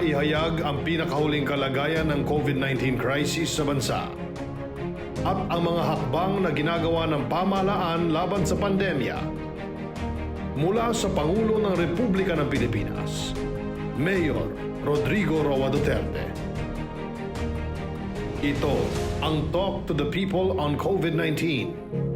para ihayag ang pinakahuling kalagayan ng COVID-19 crisis sa bansa at ang mga hakbang na ginagawa ng pamahalaan laban sa pandemya. Mula sa Pangulo ng Republika ng Pilipinas, Mayor Rodrigo Roa Duterte. Ito ang Talk to the People on COVID-19.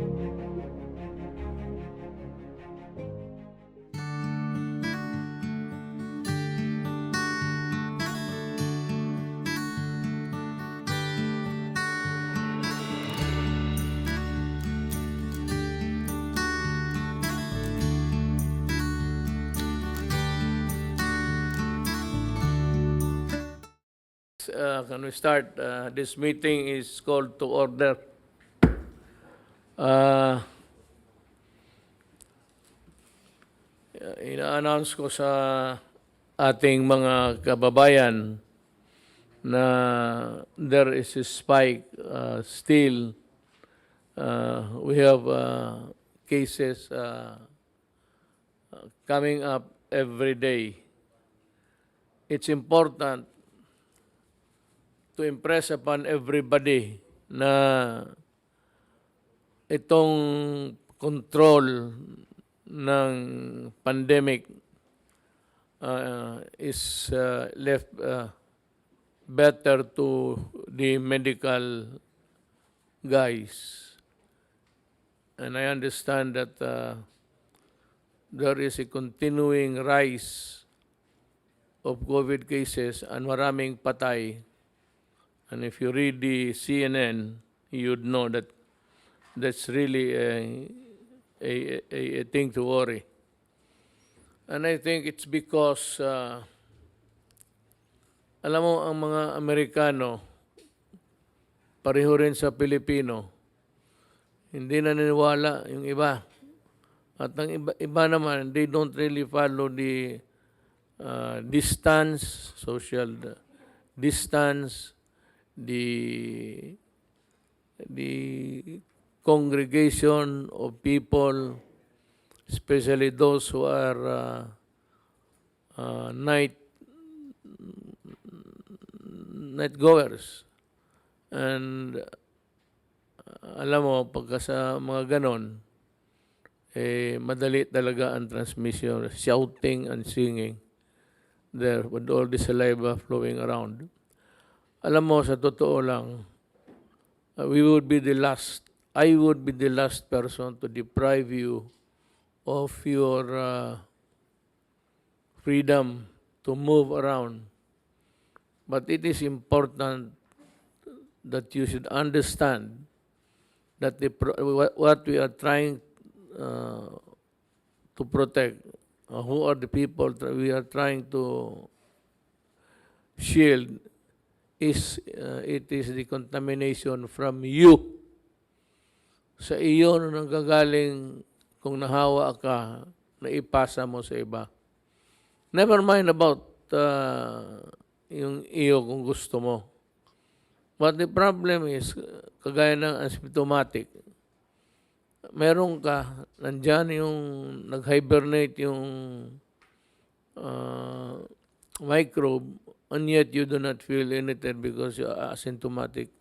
Can we start? This meeting is called to order. Ina-announce ko sa ating mga kababayan na there is a spike still. We have cases coming up every day. It's important to impress upon everybody na itong control ng pandemic is left better to the medical guys. And I understand that there is a continuing rise of COVID cases and maraming patay. And if you read the CNN, you'd know that that's really a thing to worry. And I think it's because, alam mo, ang mga Amerikano, pareho rin sa Pilipino, hindi naniniwala yung iba. At ang iba naman, they don't really follow the distance, social distance, the congregation of people, especially those who are night goers. And alam mo, pagka sa mga ganon, madali talaga ang transmission, shouting and singing there with all the saliva flowing around. Alam mo, sa totoo lang, I would be the last person to deprive you of your freedom to move around. But it is important that you should understand that what we are trying to protect, who are the people that we are trying to shield, it is the contamination from you. Sa iyo nung nanggagaling kung nahawa ka, na ipasa mo sa iba. Never mind about yung iyo kung gusto mo. But the problem is, kagaya ng asymptomatic, meron ka, nandyan yung nag-hibernate yung microbe, and yet you do not feel anything because you are asymptomatic.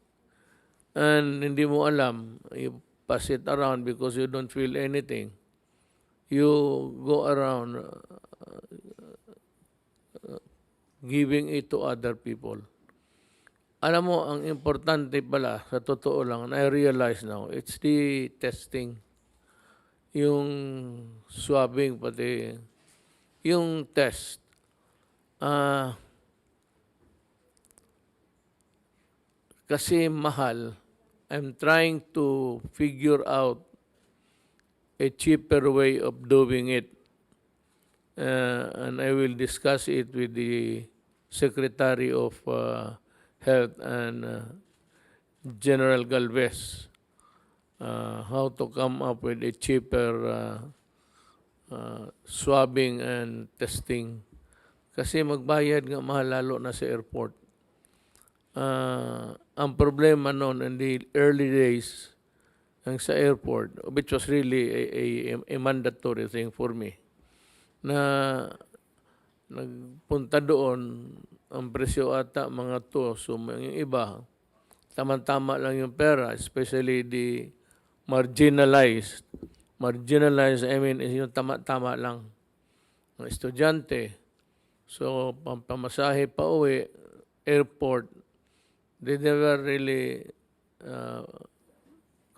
And hindi mo alam, you pass it around because you don't feel anything. You go around giving it to other people. Alam mo, ang importante pala, sa totoo lang, and I realize now, it's the testing. Yung swabbing, pati yung test. Kasi mahal, I'm trying to figure out a cheaper way of doing it. And I will discuss it with the Secretary of Health and General Galvez, how to come up with a cheaper swabbing and testing. Kasi magbayad nga mahal lalo na sa airport. Ang problema noon in the early days ang sa airport, which was really a mandatory thing for me, na nagpunta doon, ang presyo ata mga to. So yung iba, tama-tama lang yung pera, especially the marginalized. Marginalized, I mean, is yung tama-tama lang. Mga estudyante. So, pamasahe pa uwi, airport, they never really uh,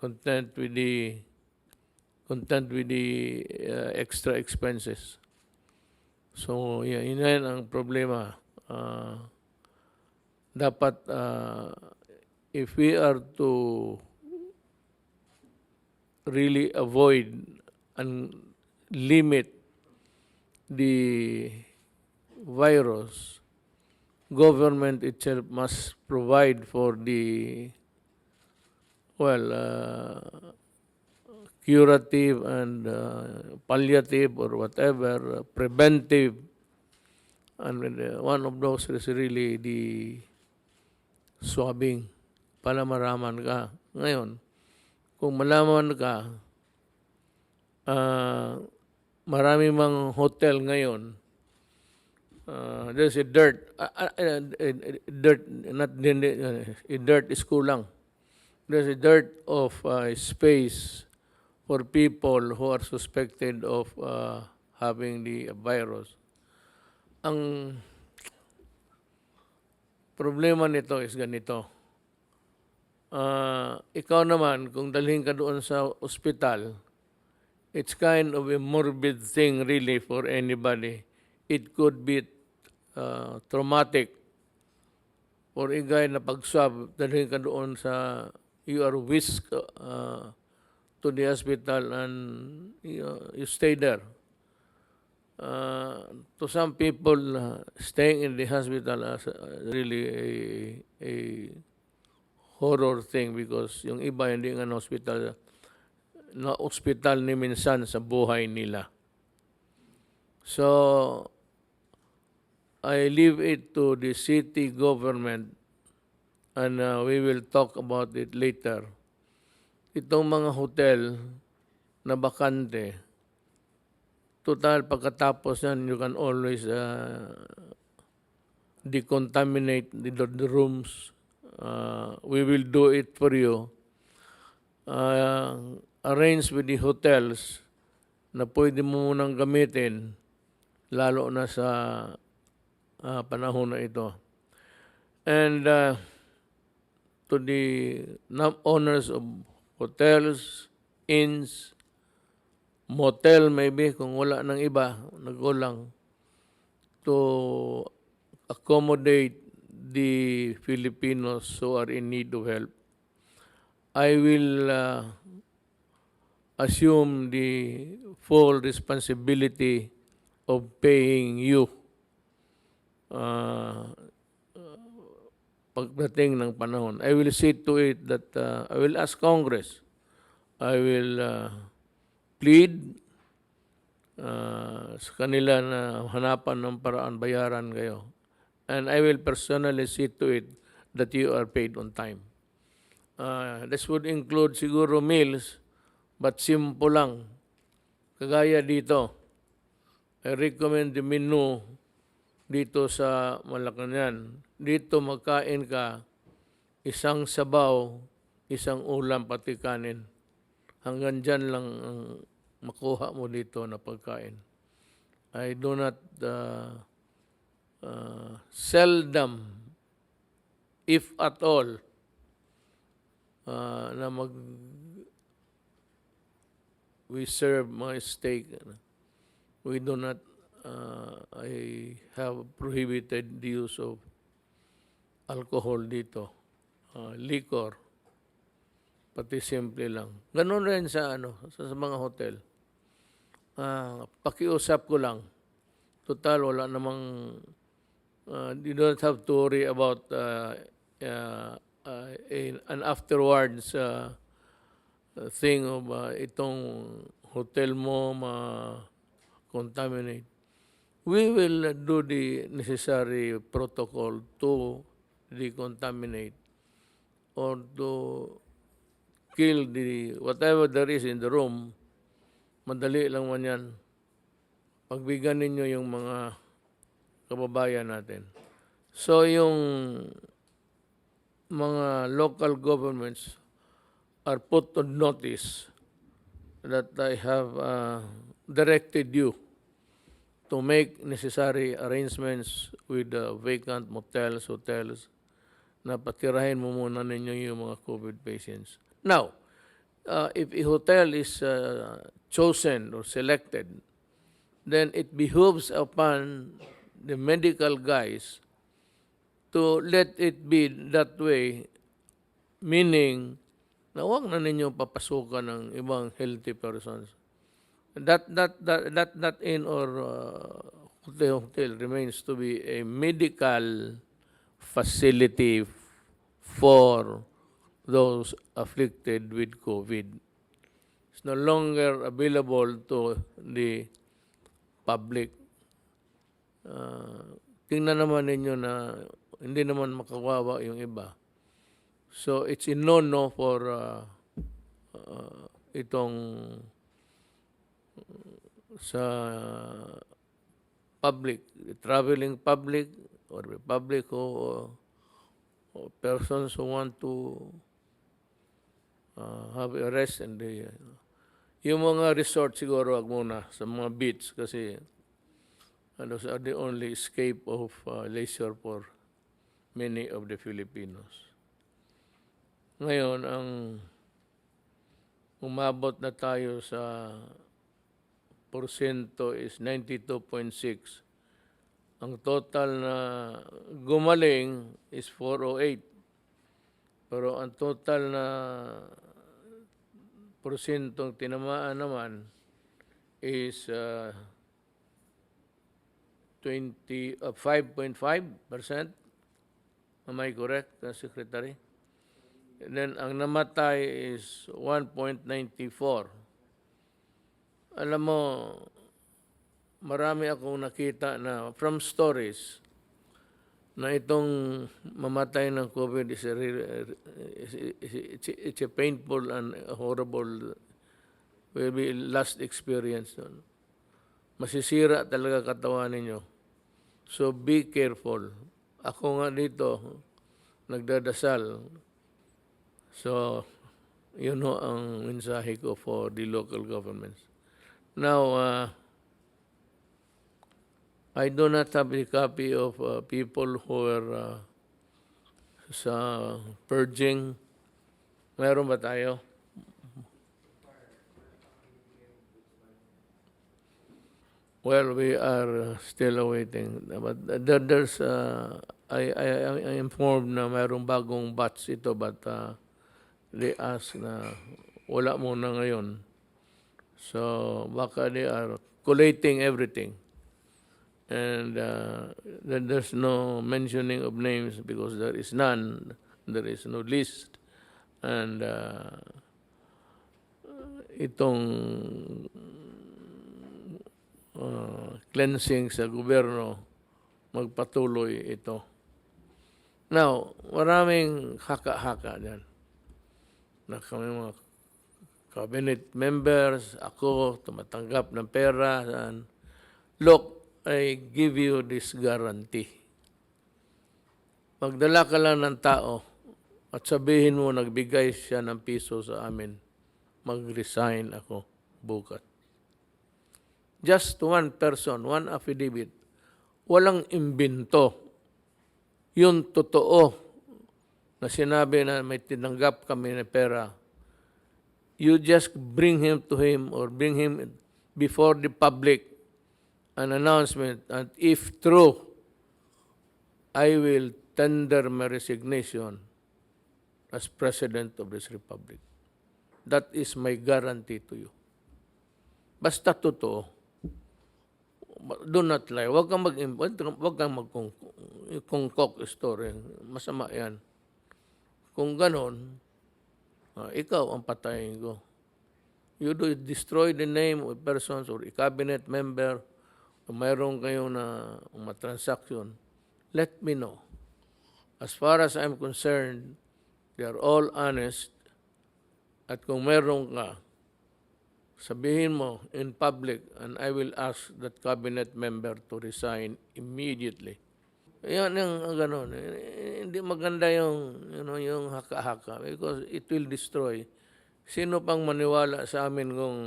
content with the extra expenses. So, yun ang problema. Dapat, if we are to really avoid and limit the virus, government itself must provide for the, curative and palliative or whatever, preventive. And one of those is really the swabbing para maraman ka. Ngayon, kung malaman ka, marami mang hotel ngayon, there's a dirt, dirt is kulang. There's a dirt of space for people who are suspected of having the virus. Ang problema nito is ganito. Ikaw naman, kung dalhin ka doon sa ospital, it's kind of a morbid thing really for anybody. It could be traumatic for a guy na pag-swab, dalhin ka doon sa, you are whisked to the hospital and you stay there. To some people, staying in the hospital is really a horror thing because yung iba hindi nga na hospital ni minsan sa buhay nila. So, I leave it to the city government and we will talk about it later. Itong mga hotel na bakante, total pagkatapos yan, you can always decontaminate the rooms. We will do it for you. Arrange with the hotels na pwede mo munang gamitin lalo na sa panahon na ito. And to the owners of hotels, inns, motel maybe kung wala ng iba, nagulang, to accommodate the Filipinos who are in need of help. I will assume the full responsibility of paying you pagdating ng panahon. I will see to it that I will ask Congress. I will plead sa kanila na hanapan ng paraan, bayaran kayo. And I will personally see to it that you are paid on time. This would include siguro meals, but simple lang. Kagaya dito, I recommend the menu dito sa Malacañang. Dito magkain ka, isang sabaw, isang ulam, pati kanin. Hanggang dyan lang ang makuha mo dito na pagkain. I do not seldom, if at all, na we serve my steak. We do not, I have prohibited the use of alcohol dito, liquor, pati simple lang. Ganun rin sa sa mga hotel. Pakiusap ko lang. Total, wala namang, you don't have to worry about an afterwards thing of itong hotel mo ma-contaminate. We will do the necessary protocol to decontaminate or to kill the whatever there is in the room. Madali lang man yan. Pagbigyan ninyo yung mga kababayan natin. So yung mga local governments are put on notice that I have directed you to make necessary arrangements with vacant motels, hotels, na patirahin mo muna ninyo yung mga COVID patients. Now, if a hotel is chosen or selected, then it behooves upon the medical guys to let it be that way, meaning na huwag na ninyo papasukan ng ibang healthy persons. That inn or hotel remains to be a medical facility for those afflicted with COVID. It's no longer available to the public. Tingnan naman ninyo na hindi naman makawawa yung iba. So it's a no-no for itong sa public, traveling public or the public or persons who want to have a rest and yung mga resort siguro wag muna sa mga beach kasi those are the only escape of leisure for many of the Filipinos. Ngayon, ang umabot na tayo sa porsyento is 92.6. Ang total na gumaling is 408. Pero ang total na porsyentong tinamaan naman is 5.5%. Am I correct, Secretary? And then ang namatay is 1.94. Alam mo, marami akong nakita na from stories na itong mamatay ng COVID is it's a painful and horrible, will be last experience. Masisira talaga katawan ninyo. So be careful. Ako nga dito, nagdadasal. So, yun ho ang mensahe ko for the local governments. Now, I do not have a copy of people who are sa purging. Meron ba tayo? Well, we are still awaiting. But there's, I informed na mayroong bagong batch ito, but they ask na wala muna ngayon. So, baka they are collating everything. And there's no mentioning of names because there is none. There is no list. And itong cleansing sa gobyerno, magpatuloy ito. Now, maraming haka-haka dyan. Na kami mga cabinet members, ako, tumatanggap ng pera. And look, I give you this guarantee. Magdala ka lang ng tao at sabihin mo nagbigay siya ng piso sa amin, mag-resign ako bukas. Just one person, one affidavit. Walang imbento. Yung totoo na sinabi na may tinanggap kami ng pera, you just bring him to him or bring him before the public an announcement, and if true, I will tender my resignation as President of this Republic. That is my guarantee to you. Basta totoo. Do not lie. Huwag kang mag-concock story. Masama yan. Kung ganon, ikaw ang patayin ko. You do destroy the name of persons or a cabinet member, kung mayroon kayo na transaction, let me know. As far as I'm concerned, they are all honest. At kung mayroon ka, sabihin mo in public and I will ask that cabinet member to resign immediately. Yan yung gano'n. Hindi maganda yung, yung haka-haka because it will destroy. Sino pang maniwala sa amin kung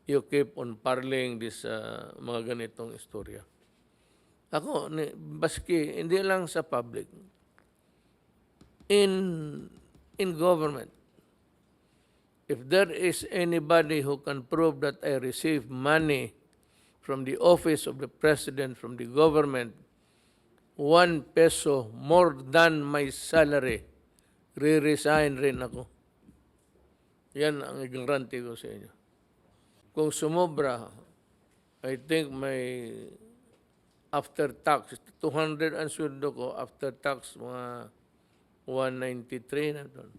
you keep on parlaying this mga ganitong istorya? Ako, baski, hindi lang sa public. In government, if there is anybody who can prove that I received money from the office of the president, from the government, 1 peso more than my salary, re-resign rin ako. Yan ang ignorante ko sa inyo. Kung sumobra, I think may after tax, 200 ang sweldo ko, after tax, mga 193 na doon.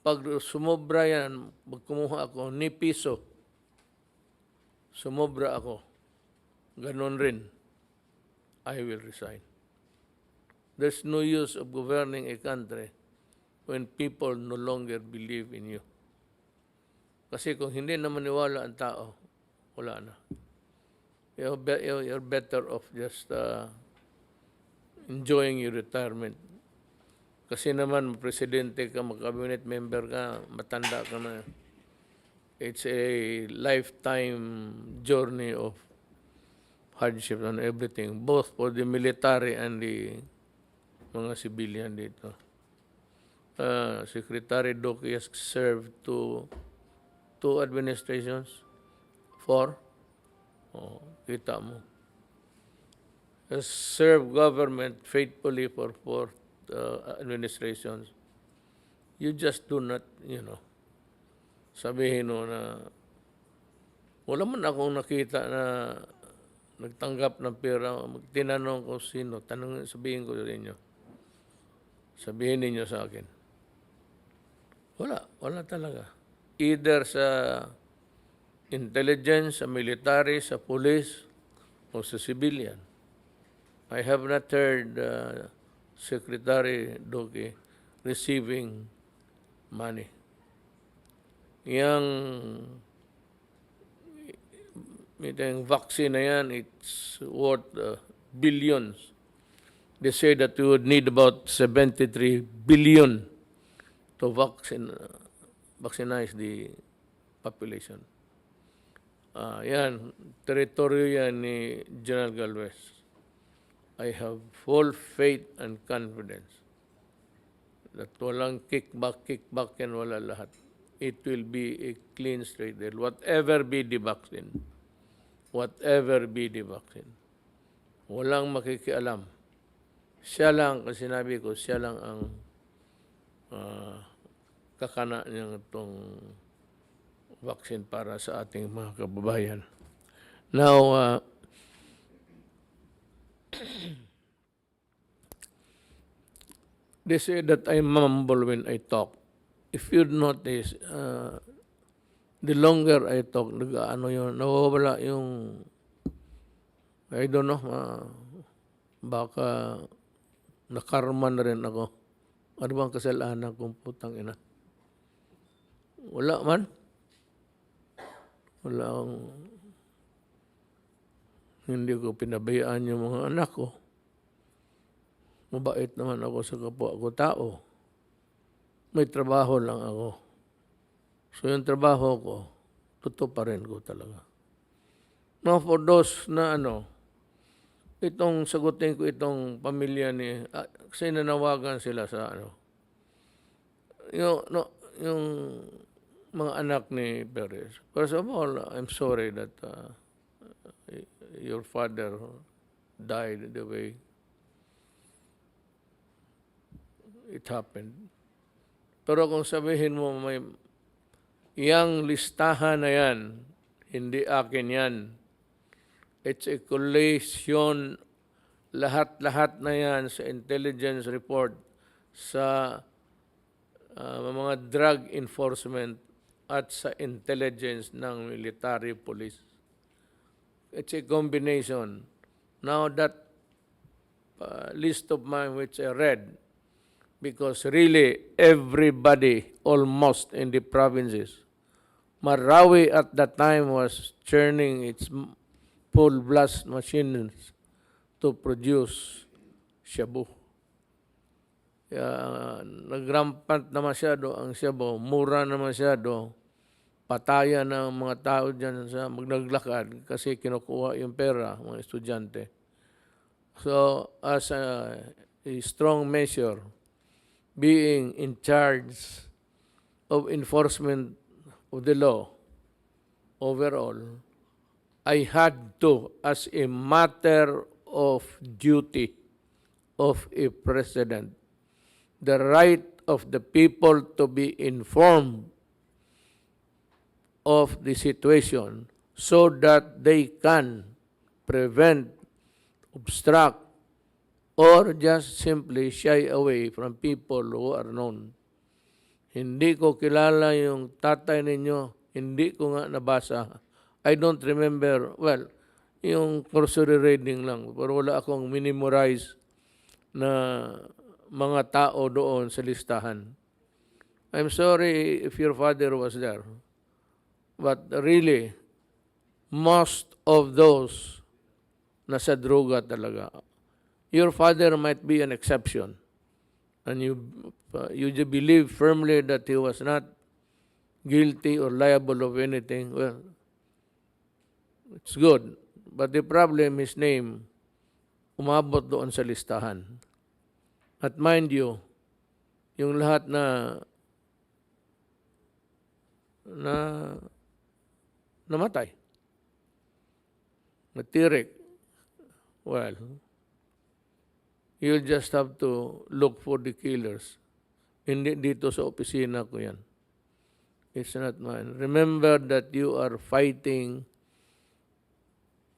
Pag sumobra yan, pag kumuha ako, ni piso, sumobra ako, ganon rin, I will resign. There's no use of governing a country when people no longer believe in you. Kasi kung hindi na maniwala ang tao, wala na. You're better off just enjoying your retirement. Kasi naman, presidente ka, mag-cabinet member ka, matanda ka na. It's a lifetime journey of hardship and everything, both for the military and the mga civilian dito. Secretary Doki has served two administrations. 4. Kita mo. Has served government faithfully for 4 administrations. You just do not, sabihin mo na wala man akong nakita na nagtanggap ng pera. Tinanong ko sino, sabihin ko sa inyo. Sabihin ninyo sa akin. Wala talaga. Either sa intelligence, sa military, sa police, o sa civilian. I have not heard Secretary Doki receiving money. Yung vaccine na yan, it's worth billions. They say that we would need about 73 billion to vaccinize the population. Yan, teritoryo yan ni General Galvez. I have full faith and confidence that walang kickback yan, wala lahat. It will be a clean straight deal. Whatever be the vaccine. Walang makikialam. Siya lang, kasi sinabi ko, siya lang ang kakana niyang itong vaccine para sa ating mga kababayan. Now, they say that I mumble when I talk. If you notice, the longer I talk, nawawala yung, I don't know, baka nakarma na rin ako. Ano bang kasalanan kong putang ina? Wala man. Wala akong, hindi ko pinabayaan yung mga anak ko. Mabait naman ako sa kapwa ko tao. May trabaho lang ako. So yung trabaho ko, tutuparin ko talaga. Now for those na itong sagutin ko itong pamilya ni, kasi nanawagan sila sa yung mga anak ni Perez. First of all, I'm sorry that your father died the way it happened. Pero kung sabihin mo may yang listahan na yan, hindi akin yan. It's a collation, lahat-lahat na yan sa intelligence report, sa mga drug enforcement at sa intelligence ng military police. It's a combination. Now that list of mine which I read, because really everybody almost in the provinces, Marawi at that time was churning its full blast machines to produce shabu. Kaya nagrampant na masyado ang shabu, mura na masyado, patayan ng mga tao dyan sa magnaglakad kasi kinukuha yung pera, mga estudyante. So, as a strong measure, being in charge of enforcement of the law overall, I had to, as a matter of duty of a president, the right of the people to be informed of the situation so that they can prevent, obstruct, or just simply shy away from people who are known. Hindi ko kilala yung tatay ninyo, hindi ko nga nabasa. I don't remember, well, yung cursory reading lang, pero wala akong minimorize na mga tao doon sa listahan. I'm sorry if your father was there. But really, most of those nasa droga talaga. Your father might be an exception. And you believe firmly that he was not guilty or liable of anything. Well, it's good. But the problem, his name, umabot doon sa listahan. At mind you, yung lahat na namatay, natirik, well, you'll just have to look for the killers. Hindi dito sa opisina ko yan. It's not mine. Remember that you are fighting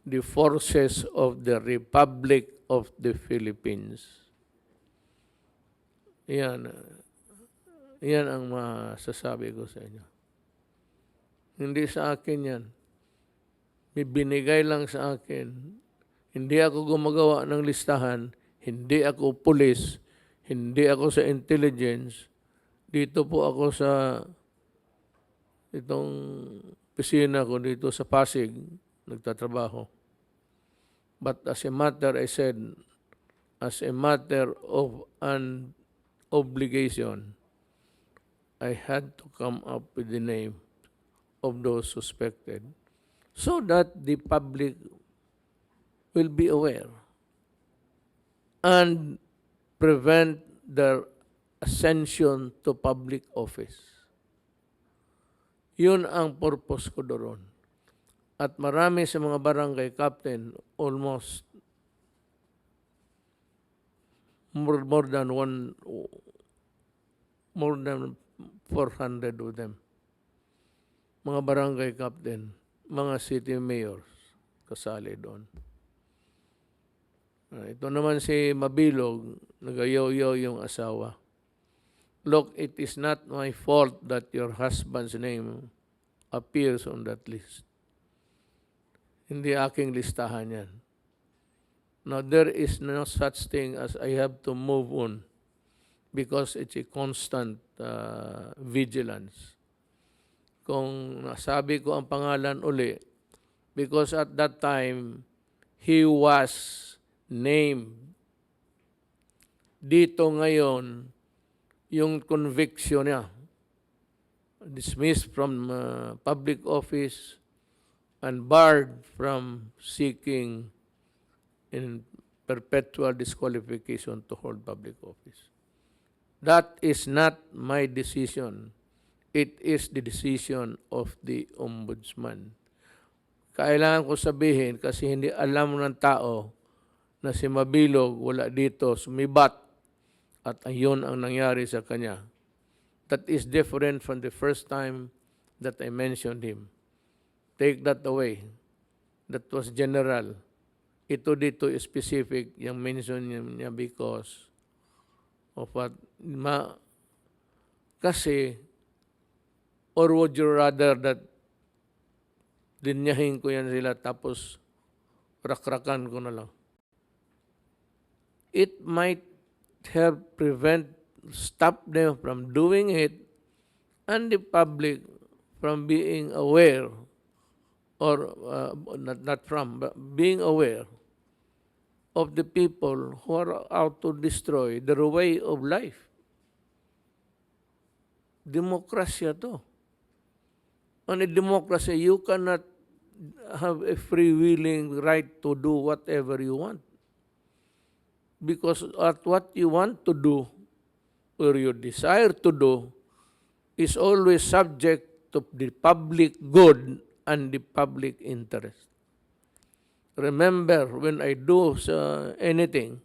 the forces of the Republic of the Philippines. Yan ang masasabi ko sa inyo. Hindi sa akin yan. May binigay lang sa akin. Hindi ako gumagawa ng listahan. Hindi ako pulis. Hindi ako sa intelligence. Dito po ako sa itong opisina ko dito sa Pasig. Nagtatrabaho. But as a matter, I said, as a matter of an obligation, I had to come up with the name of those suspected so that the public will be aware and prevent their ascension to public office. Yun ang purpose ko doon. At marami sa mga barangay captain, almost more than 400 of them. Mga barangay captain, mga city mayors, kasali doon. Ito naman si Mabilog, nagayaw-yaw yung asawa. Look, it is not my fault that your husband's name appears on that list. Hindi aking listahan yan. Now, there is no such thing as I have to move on because it's a constant vigilance. Kung nasabi ko ang pangalan uli, because at that time, he was named. Dito ngayon, yung conviction niya, dismissed from public office and barred from seeking in perpetual disqualification to hold public office. That is not my decision. It is the decision of the ombudsman. Kailangan ko sabihin kasi hindi alam ng tao na si Mabilog wala dito, sumibat at ayun ang nangyari sa kanya. That is different from the first time that I mentioned him. Take that away. That was general. Ito dito is specific, yung mention niya because of what, kasi, or would you rather that linyahin ko yan sila tapos rakrakan ko na lang. It might have stop them from doing it and the public from being aware or not from, but being aware of the people who are out to destroy their way of life. Demokrasya to. On a democracy, you cannot have a free-willing right to do whatever you want. Because at what you want to do or you desire to do is always subject to the public good and the public interest. Remember, when I do anything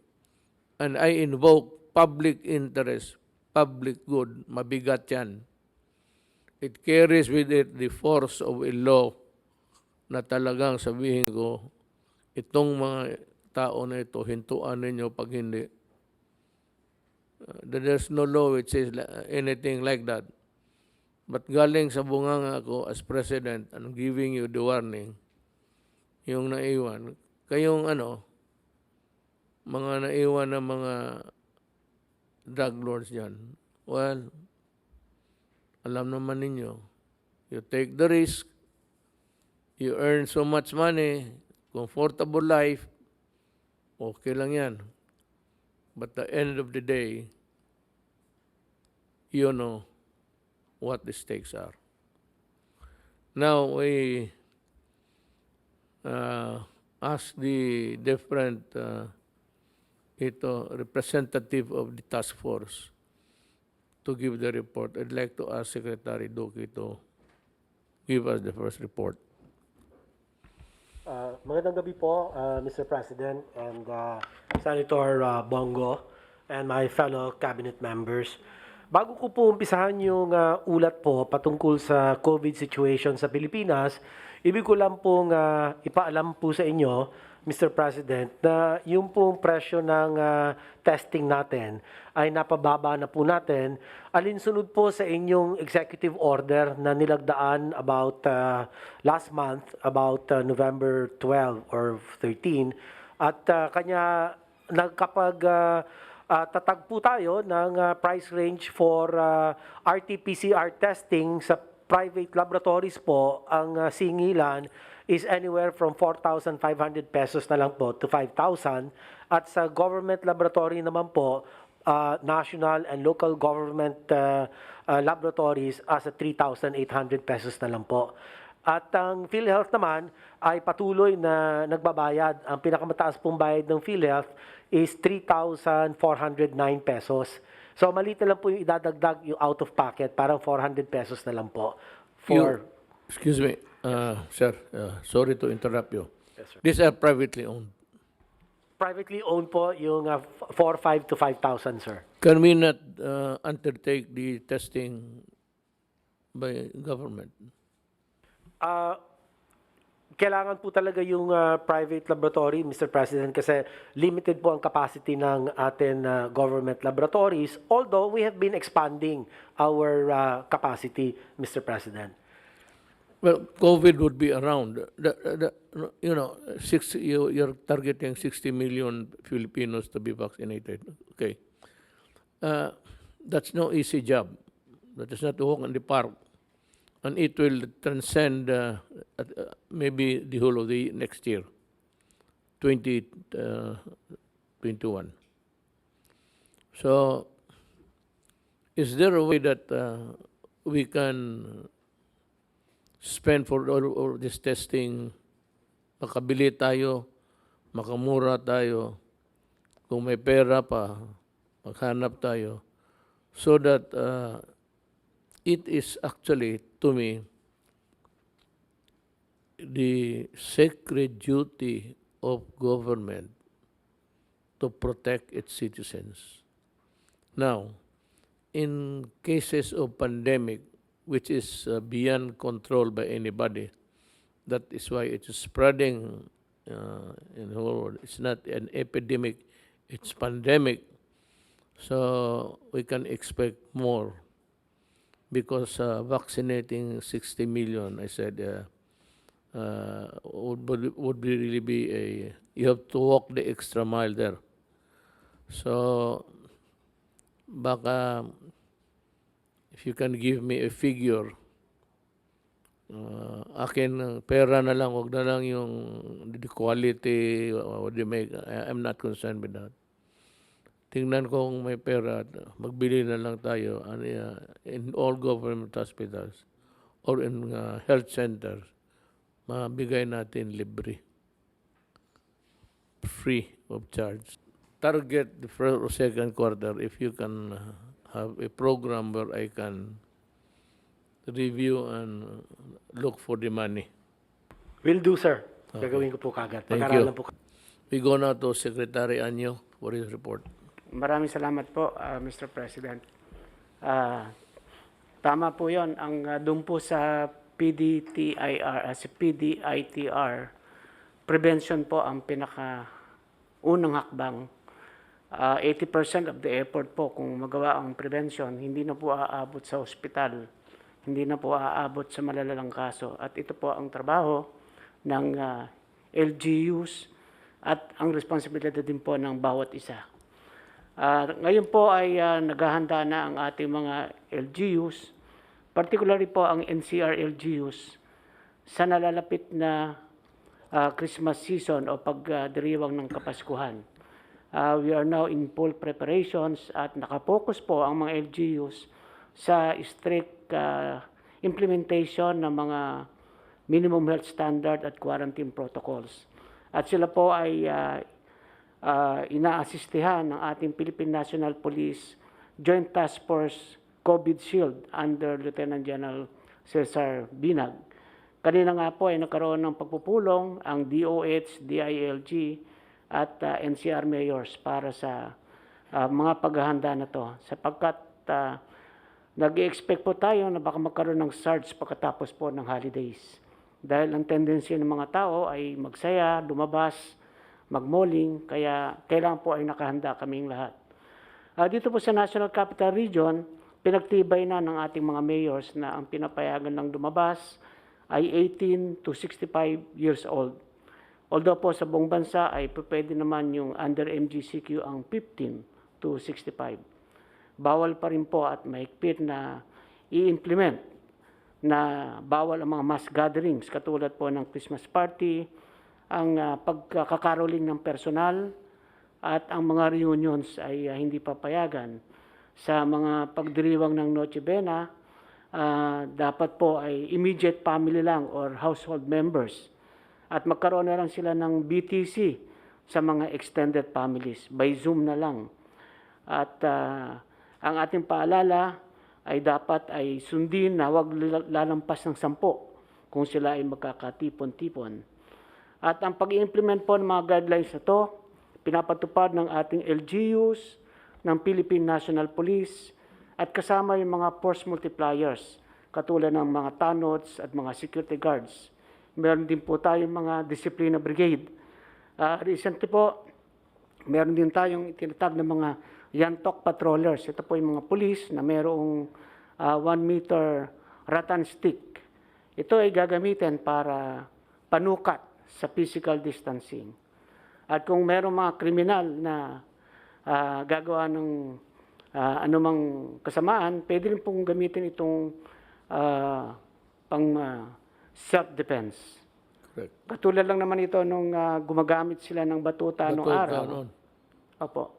and I invoke public interest, public good, mabigat yan. It carries with it the force of a law na talagang sabihin ko, itong mga tao na ito, hintuan ninyo pag hindi. There's no law which says anything like that. But galing sa bunganga ko as president, I'm giving you the warning, yung naiwan, kayong mga naiwan na mga drug lords dyan, well, alam naman ninyo, you take the risk, you earn so much money, comfortable life, okay lang yan. But at the end of the day, you know what the stakes are. Now, we ask the different representative of the task force to give the report. I'd like to ask Secretary Duque to give us the first report. Magandang gabi po, Mr. President and Senator Bongo and my fellow cabinet members. Bago ko po umpisahan yung ulat po patungkol sa COVID situation sa Pilipinas, ibig ko lang pong ipaalam po sa inyo, Mr. President, na yung pong presyo ng testing natin ay napababa na po natin alinsunod po sa inyong executive order na nilagdaan about last month, about November 12 or 13. At kanya nagkapag tatagpo tayo ng price range for RT-PCR testing sa private laboratories po. Ang singilan is anywhere from 4,500 pesos na lang po to 5,000. At sa government laboratory naman po, national and local government laboratories as 3,800 pesos na lang po. At ang PhilHealth naman ay patuloy na nagbabayad. Ang pinakamataas pong bayad ng PhilHealth is 3,409 pesos. So maliit na lang po yung idadagdag yung out of pocket, parang 400 pesos na lang po. Excuse me, sir, sorry to interrupt you. Yes, sir. These are privately owned. Privately owned po yung 4,500 to 5,000, sir. Can we not undertake the testing by government? Kailangan po talaga yung private laboratory, Mr. President, kasi limited po ang capacity ng atin government laboratories, although we have been expanding our capacity, Mr. President. Well, COVID would be around. You're targeting 60 million Filipinos to be vaccinated. Okay. That's no easy job. That is not a walk in the park. And it will transcend maybe the whole of the next year, 2021. So, is there a way that we can spend for all this testing, makabili tayo, makamura tayo, kung may pera pa, maghanap tayo, so that it is actually, to me, the sacred duty of government to protect its citizens. Now, in cases of pandemic, which is beyond control by anybody, that is why it is spreading in the whole world. It's not an epidemic, it's pandemic. So we can expect more. Because vaccinating 60 million, I said, would really be you have to walk the extra mile there. So, baka, if you can give me a figure Akin, pera na lang, wag na lang yung the quality, what they make. I'm not concerned with that. Tingnan ko kung may pera, magbili na lang tayo in all government hospitals or in health centers. Mabigay natin libre, free of charge. Target the first or second quarter if you can have a program where I can review and look for the money. Will do, sir. Gagawin ko po kagad. Thank Pag-aralan you. po. We go now to Secretary Anyo for his report. Maraming salamat po, Mr. President. Tama po yon. Doon po sa PDITR, prevention po ang pinaka-unang hakbang. 80% of the effort po kung magawa ang prevention, hindi na po aabot sa ospital, hindi na po aabot sa malalalang kaso. At ito po ang trabaho ng LGUs at ang responsibilidad din po ng bawat isa. Ngayon po ay naghahanda na ang ating mga LGUs, particularly po ang NCR LGUs, sa nalalapit na Christmas season o pagdiriwang ng Kapaskuhan. We are now in full preparations at nakapokus po ang mga LGUs sa strict implementation ng mga minimum health standard at quarantine protocols. At sila po ay inaasistihan ng ating Philippine National Police Joint Task Force COVID Shield under Lieutenant General Cesar Binag. Kanina nga po ay nagkaroon ng pagpupulong ang DOH, DILG at NCR mayors para sa mga paghahanda na to, sapagkat nag-i-expect po tayo na baka magkaroon ng surge pagkatapos po ng holidays. Dahil ang tendency ng mga tao ay magsaya, lumabas, magmalling, kaya kailangan po ay nakahanda kaming lahat. Dito po sa National Capital Region, pinagtibay na ng ating mga mayors na ang pinapayagan ng lumabas ay 18 to 65 years old. Although po sa buong bansa ay pwede naman yung under MGCQ ang 15 to 65. Bawal pa rin po at mahigpit na i-implement na bawal ang mga mass gatherings katulad po ng Christmas party, ang pagkakaroling ng personal at ang mga reunions ay hindi papayagan. Sa mga pagdiriwang ng Noche Buena, dapat po ay immediate family lang or household members. At magkaroon na lang sila ng BTC sa mga extended families, by Zoom na lang. At ang ating paalala ay dapat ay sundin na huwag lalampas ng 10 kung sila ay magkakatipon-tipon. At ang pag-i-implement po ng mga guidelines na ito, pinapatupad ng ating LGUs, ng Philippine National Police, at kasama yung mga force multipliers, katulad ng mga tanods at mga security guards. Meron din po tayong mga Disciplina Brigade. Recently po, meron din tayong itinatag ng mga Yantok Patrollers. Ito po yung mga police na merong 1 meter rattan stick. Ito ay gagamitin para panukat sa physical distancing. At kung merong mga kriminal na gagawa ng anumang kasamaan, pwede rin pong gamitin itong pang self-defense. Correct. Katulad lang naman ito nung gumagamit sila ng batuta nung araw. Opo.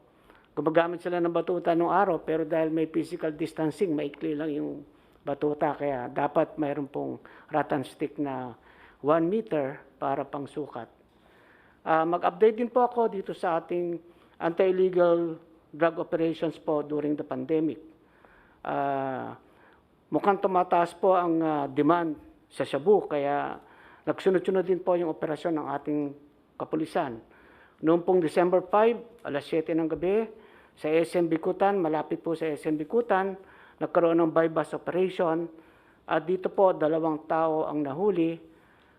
Gumagamit sila ng batuta nung araw, pero dahil may physical distancing, maikli lang yung batuta. Kaya dapat mayroon pong rattan stick na 1 meter para pang sukat. Mag-update din po ako dito sa ating anti-illegal drug operations po during the pandemic. Mukhang tumataas po ang demand sa shabu, kaya nagsunod-sunod din po yung operasyon ng ating kapulisan. Noong pong December 5, alas 7 ng gabi, sa SM Bikutan, malapit po sa SM Bikutan, nagkaroon ng bypass operation, at dito po 2 tao ang nahuli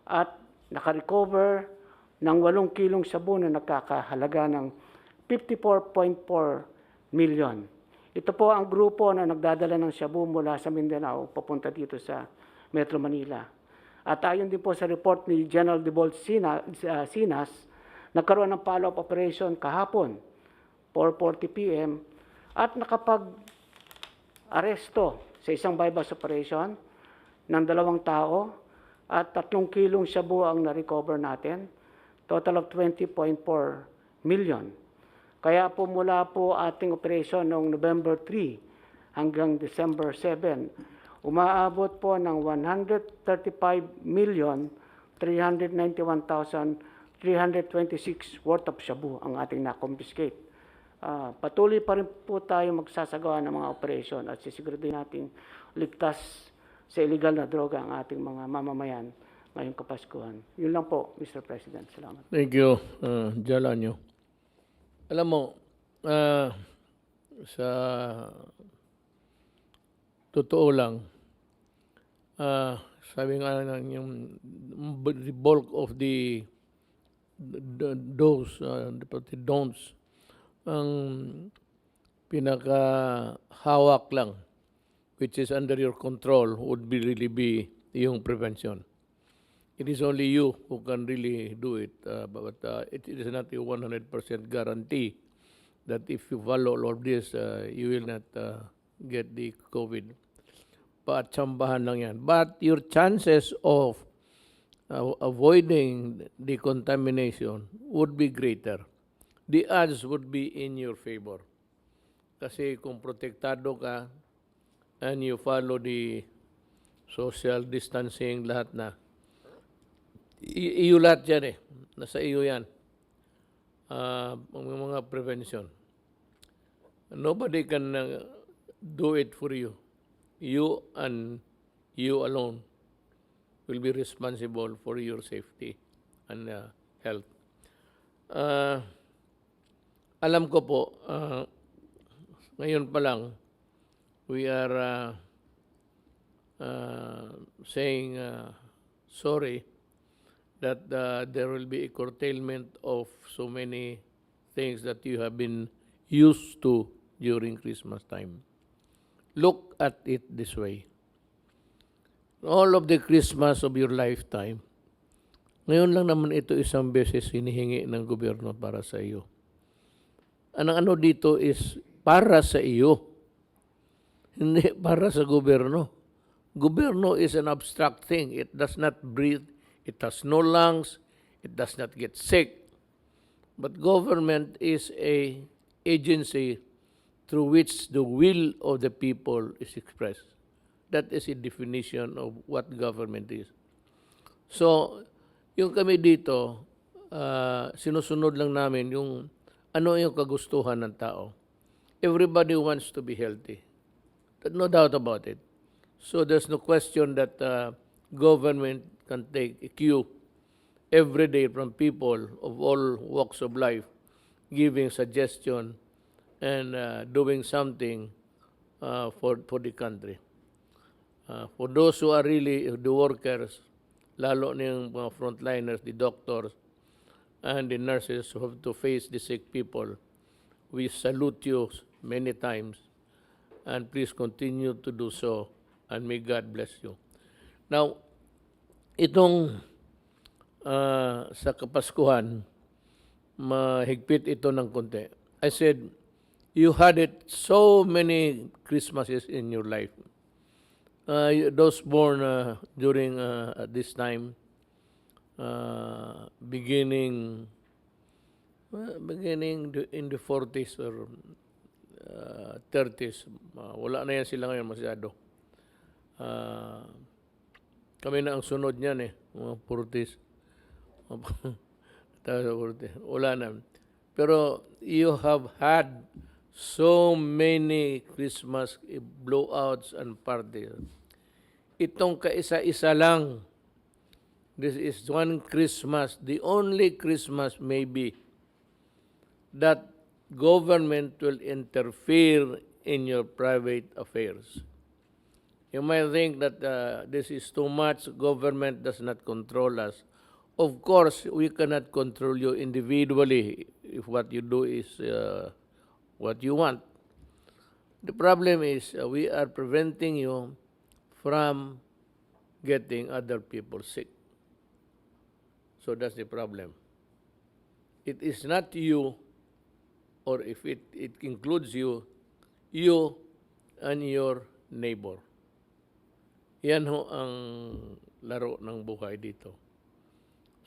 at nakarecover ng 8 kilong shabu na nagkakahalaga ng 54.4 million. Ito po ang grupo na nagdadala ng shabu mula sa Mindanao papunta dito sa Metro Manila. At ayon din po sa report ni General Debold Sinas, nagkaroon ng follow-up operation kahapon, 4:40 p.m. at nakapag-aresto sa isang bypass operation ng 2 tao at 3 kilong shabu ang na-recover natin. Total of 20.4 million. Kaya po mula po ating operation noong November 3 hanggang December 7, umaabot po ng 135,391,326 worth of shabu ang ating na-confiscate. Patuloy pa rin po tayo magsasagawa ng mga operasyon at sisiguraduhin natin ligtas sa illegal na droga ang ating mga mamamayan ngayong Kapaskuhan. Yun lang po, Mr. President. Salamat. Thank you, Jalanyo. Alam mo, sa totoo lang, sabi nga ng yung the bulk of the those, the don'ts, ang pinakahawak lang, which is under your control, would be really be yung prevention. It is only you who can really do it, but it is not a 100% guarantee that if you follow all of this, you will not get the COVID. Patsambahan lang yan. But your chances of avoiding the contamination would be greater. The odds would be in your favor. Kasi kung protektado ka and you follow the social distancing, lahat na, iyo lahat yan eh. Nasa iyo yan. Ang mga prevention. Nobody can do it for you. You and you alone will be responsible for your safety and health. Alam ko po, ngayon pa lang, we are saying sorry that there will be a curtailment of so many things that you have been used to during Christmas time. Look at it this way. All of the Christmas of your lifetime, ngayon lang naman ito isang beses hinihingi ng gobyerno para sa iyo. Ang ano dito is para sa iyo, hindi para sa gobyerno. Gobyerno is an abstract thing. It does not breathe. It has no lungs. It does not get sick. But government is a agency through which the will of the people is expressed. That is a definition of what government is. So, yung kami dito, sinusunod lang namin yung ano yung kagustuhan ng tao. Everybody wants to be healthy. No doubt about it. So there's no question that government can take a cue every day from people of all walks of life, giving suggestion and doing something for the country. For those who are really the workers, lalo na yung mga frontliners, the doctors, and the nurses who have to face the sick people, we salute you many times, and please continue to do so, and may God bless you. Now, itong sa Kapaskuhan, mahigpit ito ng konti. I said, you had it so many Christmases in your life. Those born during this time, beginning in the 40s or 30s, wala na yan sila ngayon masyado. Kami na ang sunod niyan eh, mga 40s. Wala na. Pero you have had so many Christmas blowouts and parties. Itong kaisa-isa lang. This is one Christmas, the only Christmas maybe that government will interfere in your private affairs. You might think that this is too much, government does not control us. Of course, we cannot control you individually if what you do is what you want. The problem is we are preventing you from getting other people sick. So that's the problem. It is not you, or if it includes you and your neighbor. Yan ho ang laro ng buhay dito.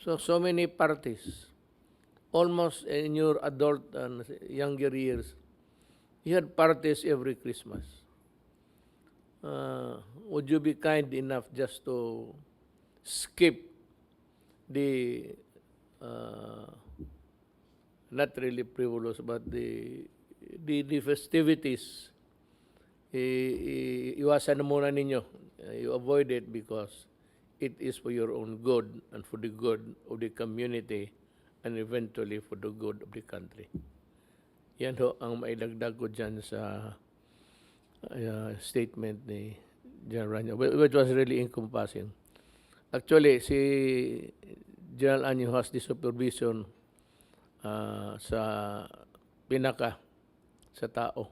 So many parties. Almost in your adult and younger years, you had parties every Christmas. Would you be kind enough just to skip the not really frivolous, but the festivities? Iwasan na muna ninyo. You avoid it because it is for your own good and for the good of the community and eventually for the good of the country. Yan ho ang maidagdag ko dyan sa statement ni General Anyo, which was really encompassing. Actually, si General Anyo has the supervision sa pinaka sa tao.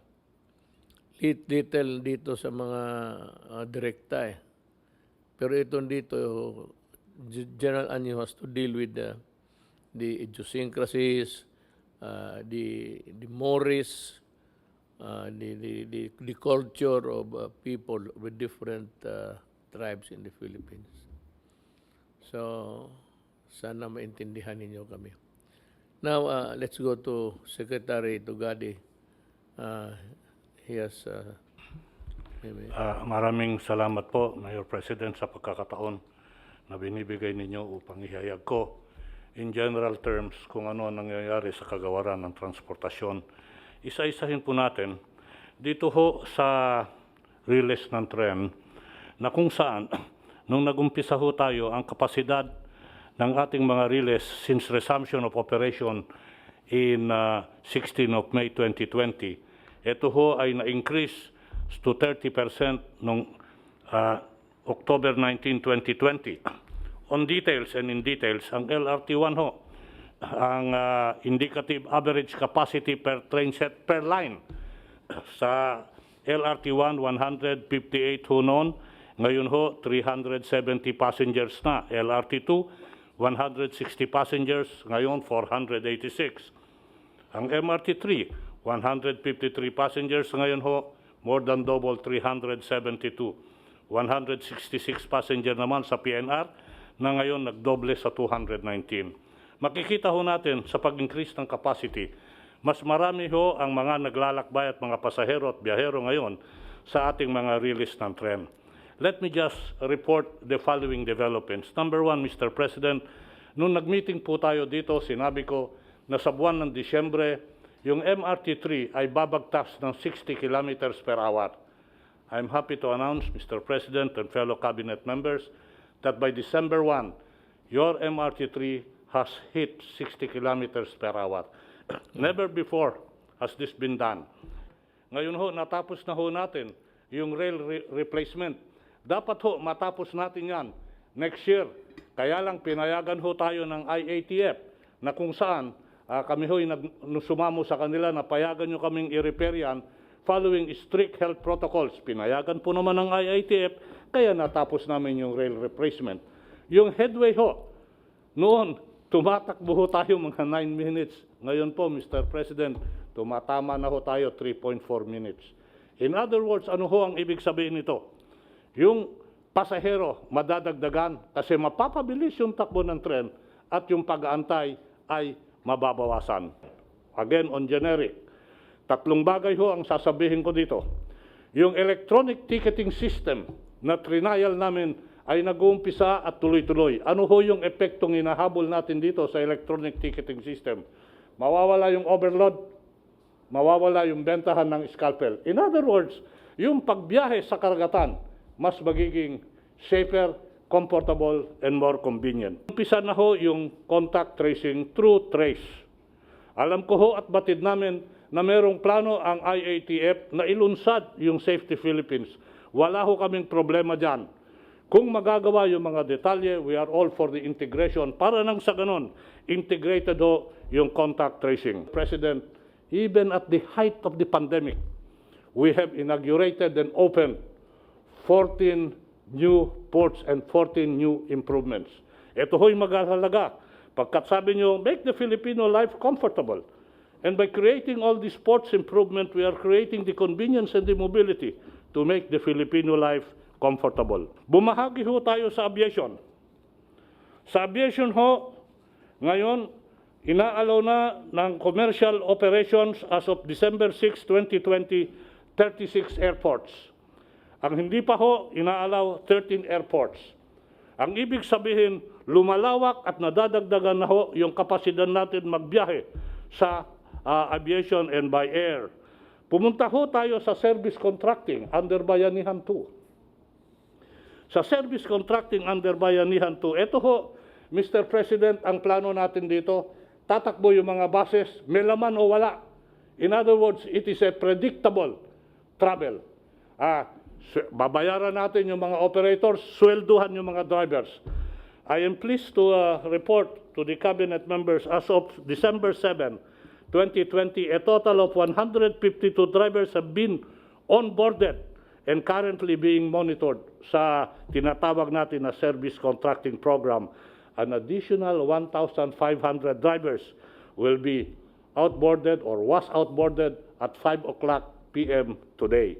Little dito sa mga direkta eh. Pero itong dito, General Anyo has to deal with the idiosyncrasies, the mores, the culture of people with different tribes in the Philippines. So, sana maintindihan ninyo kami. Now, let's go to Secretary Tugadi. He has... Maraming salamat po, Mayor President, sa pagkakataon na binibigay ninyo upang ihayag ko in general terms kung ano nangyayari sa kagawaran ng transportasyon. Isa-isahin po natin dito ho sa release ng tren na kung saan nung nagumpisa ho tayo ang kapasidad ng ating mga release since resumption of operation in 16 of May 2020. Ito ho ay na-increase to 30% noong October 19, 2020. On details and in details, ang LRT1 ho, ang indicative average capacity per train set per line sa LRT1, 158 ho noon, ngayon ho, 370 passengers na. LRT2, 160 passengers, ngayon 486. Ang MRT3, 153 passengers, ngayon ho, more than double, 372. 166 passenger naman sa PNR na ngayon nagdoble sa 219. Makikita ho natin sa pag-increase ng capacity, mas marami ho ang mga naglalakbay at mga pasahero at biyahero ngayon sa ating mga release ng tren. Let me just report the following developments. Number one, Mr. President, nung nag-meeting po tayo dito, sinabi ko na sa buwan ng Disyembre, yung MRT3 ay babagtas ng 60 kilometers per hour. I'm happy to announce, Mr. President and fellow cabinet members, that by December 1, your MRT3 has hit 60 kilometers per hour. Never before has this been done. Ngayon ho, natapos na ho natin yung rail replacement. Dapat ho, matapos natin yan next year. Kaya lang pinayagan ho tayo ng IATF na kung saan kami ho'y sumamo sa kanila na payagan nyo kaming i-repair yan following strict health protocols. Pinayagan po naman ng IITF, kaya natapos namin yung rail replacement. Yung headway ho, noon, tumatakbo ho tayo mga 9 minutes. Ngayon po, Mr. President, tumatama na ho tayo 3.4 minutes. In other words, ano ho ang ibig sabihin nito? Yung pasahero madadagdagan kasi mapapabilis yung takbo ng tren at yung pag-aantay ay mababawasan. Again, on generic, tatlong bagay ho ang sasabihin ko dito. Yung electronic ticketing system na trinayal namin ay nag-uumpisa at tuloy-tuloy. Ano ho yung epektong hinahabol natin dito sa electronic ticketing system? Mawawala yung overload, mawawala yung bentahan ng scalpel. In other words, yung pagbiyahe sa karagatan, mas magiging safer, comfortable, and more convenient. Umpisa na ho yung contact tracing through trace. Alam ko ho at batid namin na merong plano ang IATF na ilunsad yung Safety Philippines. Wala ho kaming problema dyan. Kung magagawa yung mga detalye, we are all for the integration. Para nang sa ganon, integrated ho yung contact tracing. President, even at the height of the pandemic, we have inaugurated and opened 14 new ports and 14 new improvements. Ito ho'y mag-ahalaga. Pagkat sabi nyo, make the Filipino life comfortable. And by creating all these ports improvement, we are creating the convenience and the mobility to make the Filipino life comfortable. Bumahagi ho tayo sa aviation. Sa aviation ho, ngayon, inaalaw na ng commercial operations as of December 6, 2020, 36 airports. Ang hindi pa ho, inaalaw 13 airports. Ang ibig sabihin, lumalawak at nadadagdagan na ho yung kapasidad natin magbiyahe sa aviation and by air. Pumunta ho tayo sa service contracting under Bayanihan 2. Sa service contracting under Bayanihan 2, ito ho, Mr. President, ang plano natin dito, tatakbo yung mga buses, may laman o wala. In other words, it is a predictable travel. Babayaran natin yung mga operators, swelduhan yung mga drivers. I am pleased to report to the cabinet members as of December 7, 2020, a total of 152 drivers have been onboarded and currently being monitored sa tinatawag natin na service contracting program. An additional 1,500 drivers will be outboarded or was outboarded at 5 o'clock p.m. today.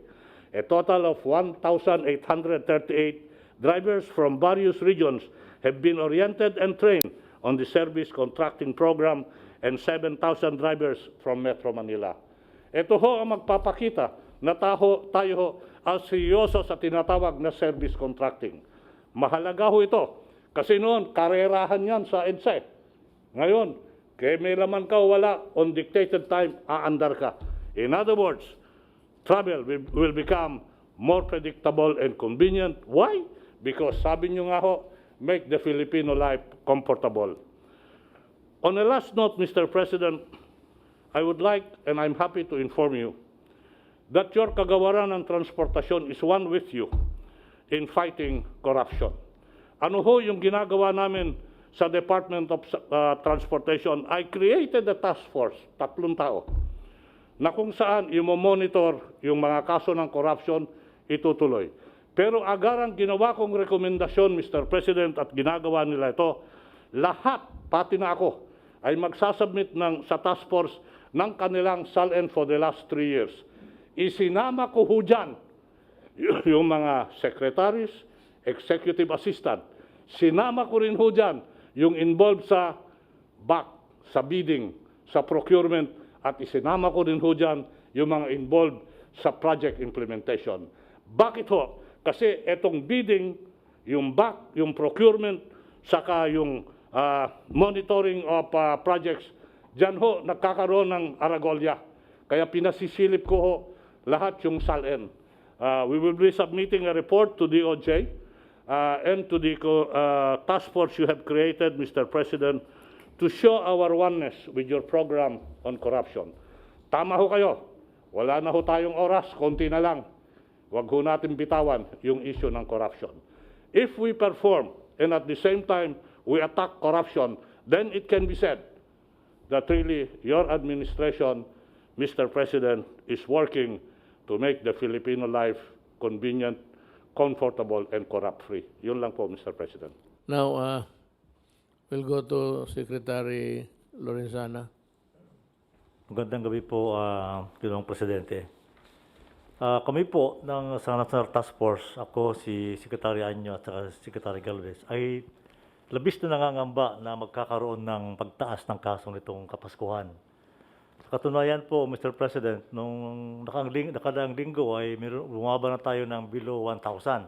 A total of 1,838 drivers from various regions have been oriented and trained on the service contracting program and 7,000 drivers from Metro Manila. Ito ho ang magpapakita na tayo ho ang seryoso sa tinatawag na service contracting. Mahalaga ho ito kasi noon karerahan yan sa EDSA. Ngayon, kaya may laman ka o wala, on dictated time, aandar ka. In other words, travel will become more predictable and convenient. Why? Because sabi nyo nga ho, make the Filipino life comfortable. On a last note, Mr. President, I would like, and I'm happy to inform you, that your kagawaran ng transportasyon is one with you in fighting corruption. Ano ho yung ginagawa namin sa Department of Transportation? I created a task force, 3 tao, na kung saan i-monitor yung mga kaso ng corruption, itutuloy. Pero agarang ginawa kong rekomendasyon, Mr. President, at ginagawa nila ito, lahat, pati na ako, ay magsasubmit sa task force ng kanilang SALN for the last 3 years. Isinama ko ho dyan yung mga secretaries, executive assistant. Sinama ko rin ho dyan yung involved sa BAC, sa bidding, sa procurement, at isinama ko rin ho dyan yung mga involved sa project implementation. Bakit ho? Kasi etong bidding, yung BAC, yung procurement, saka yung monitoring of projects, dyan ho nagkakaroon ng aragolya. Kaya pinasisilip ko ho lahat yung SALN. We will be submitting a report to DOJ and to the task force you have created, Mr. President, to show our oneness with your program on corruption. Tama ho kayo. Wala na ho tayong oras, konti na lang. Huwag ho natin bitawan yung issue ng corruption. If we perform and at the same time we attack corruption, then it can be said that really your administration, Mr. President, is working to make the Filipino life convenient, comfortable, and corrupt-free. Yun lang po, Mr. President. Now, we'll go to Secretary Lorenzana. Magandang gabi po, Ginoong Presidente. Kami po ng sa National Task Force, ako, si Secretary Anyo at saka si Secretary Galvez, ay labis na nangangamba na magkakaroon ng pagtaas ng kaso nitong Kapaskuhan. Sa katunayan po, Mr. President, nung nakadaang linggo ay bumaba na tayo ng below 1,000.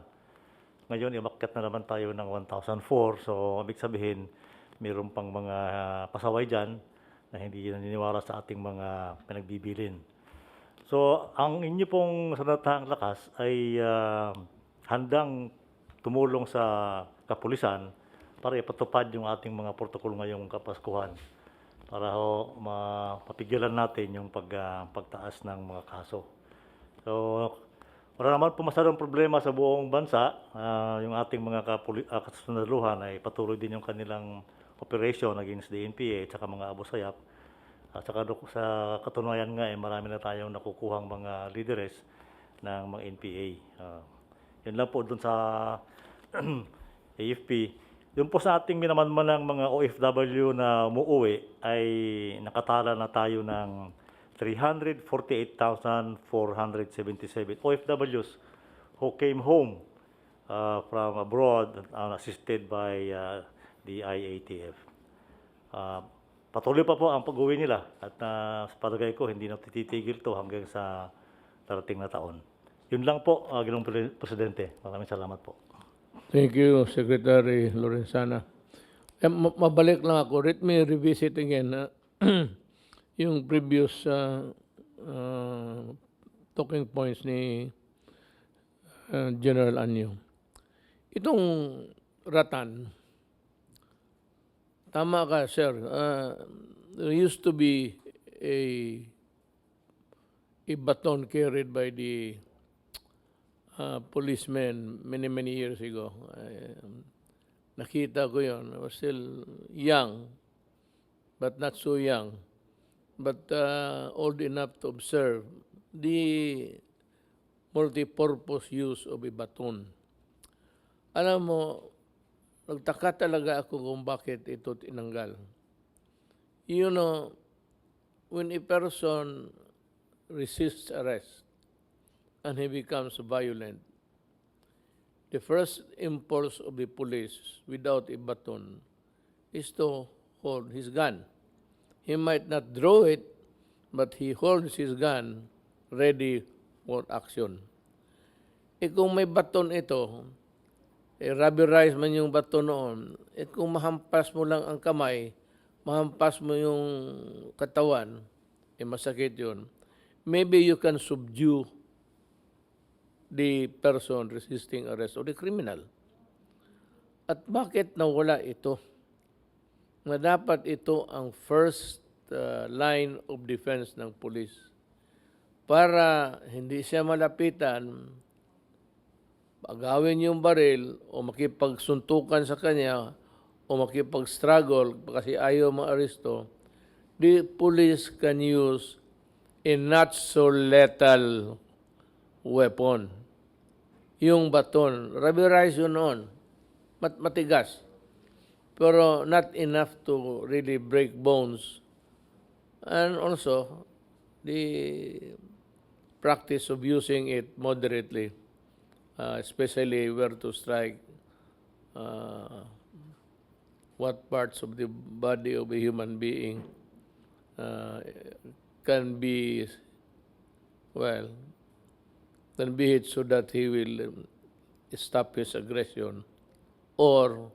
Ngayon, imakyat na naman tayo ng 1,004. So, ibig sabihin, mayroon pang mga pasaway dyan na hindi naniniwala sa ating mga pinagbibilin. So, ang inyo pong sandatahang lakas ay handang tumulong sa kapulisan para ipatupad yung ating mga protokolo ngayong Kapaskuhan para ho mapapigilan natin yung pagtaas ng mga kaso. So, wala naman po masyadong problema sa buong bansa. Yung ating mga kasundaluhan ay patuloy din yung kanilang operation against the NPA at saka mga abusayap. At saka sa katunayan nga, marami na tayong nakukuhang mga leaders ng mga NPA. Yun lang po dun sa AFP. Yung po sa ating minamanmanang mga OFW na umuwi ay nakatala na tayo ng 348,477 OFWs who came home from abroad, assisted by the IATF. Patuloy pa po ang pag-uwi nila at sa palagay ko hindi na tititigil to hanggang sa darating na taon. Yun lang po, Ginoong Presidente. Maraming salamat po. Thank you, Secretary Lorenzana. Mabalik lang ako. Let me revisit again yung previous talking points ni General Anyo. Itong Ratan, tama ka, sir. There used to be a baton carried by the policemen many years ago. Nakita ko yon. I was still young, but not so young. But old enough to observe the multi-purpose use of a baton. Alam mo, nagtaka talaga ako kung bakit ito tinanggal. You know, when a person resists arrest and he becomes violent, the first impulse of the police without a baton is to hold his gun. He might not draw it, but he holds his gun ready for action. Kung may baton ito, rubberize man yung baton noon, kung mahampas mo lang ang kamay, mahampas mo yung katawan, masakit yun. Maybe you can subdue the person resisting arrest or the criminal. At bakit nawala ito? Na dapat ito ang first line of defense ng police para hindi siya malapitan, agawin yung baril o makipagsuntukan sa kanya o makipag-struggle kasi ayaw ma-aresto. The police can use a not so lethal weapon. Yung baton, rubberize yun noon, matigas. Pero not enough to really break bones. And also, the practice of using it moderately, especially where to strike, what parts of the body of a human being can be hit so that he will stop his aggression or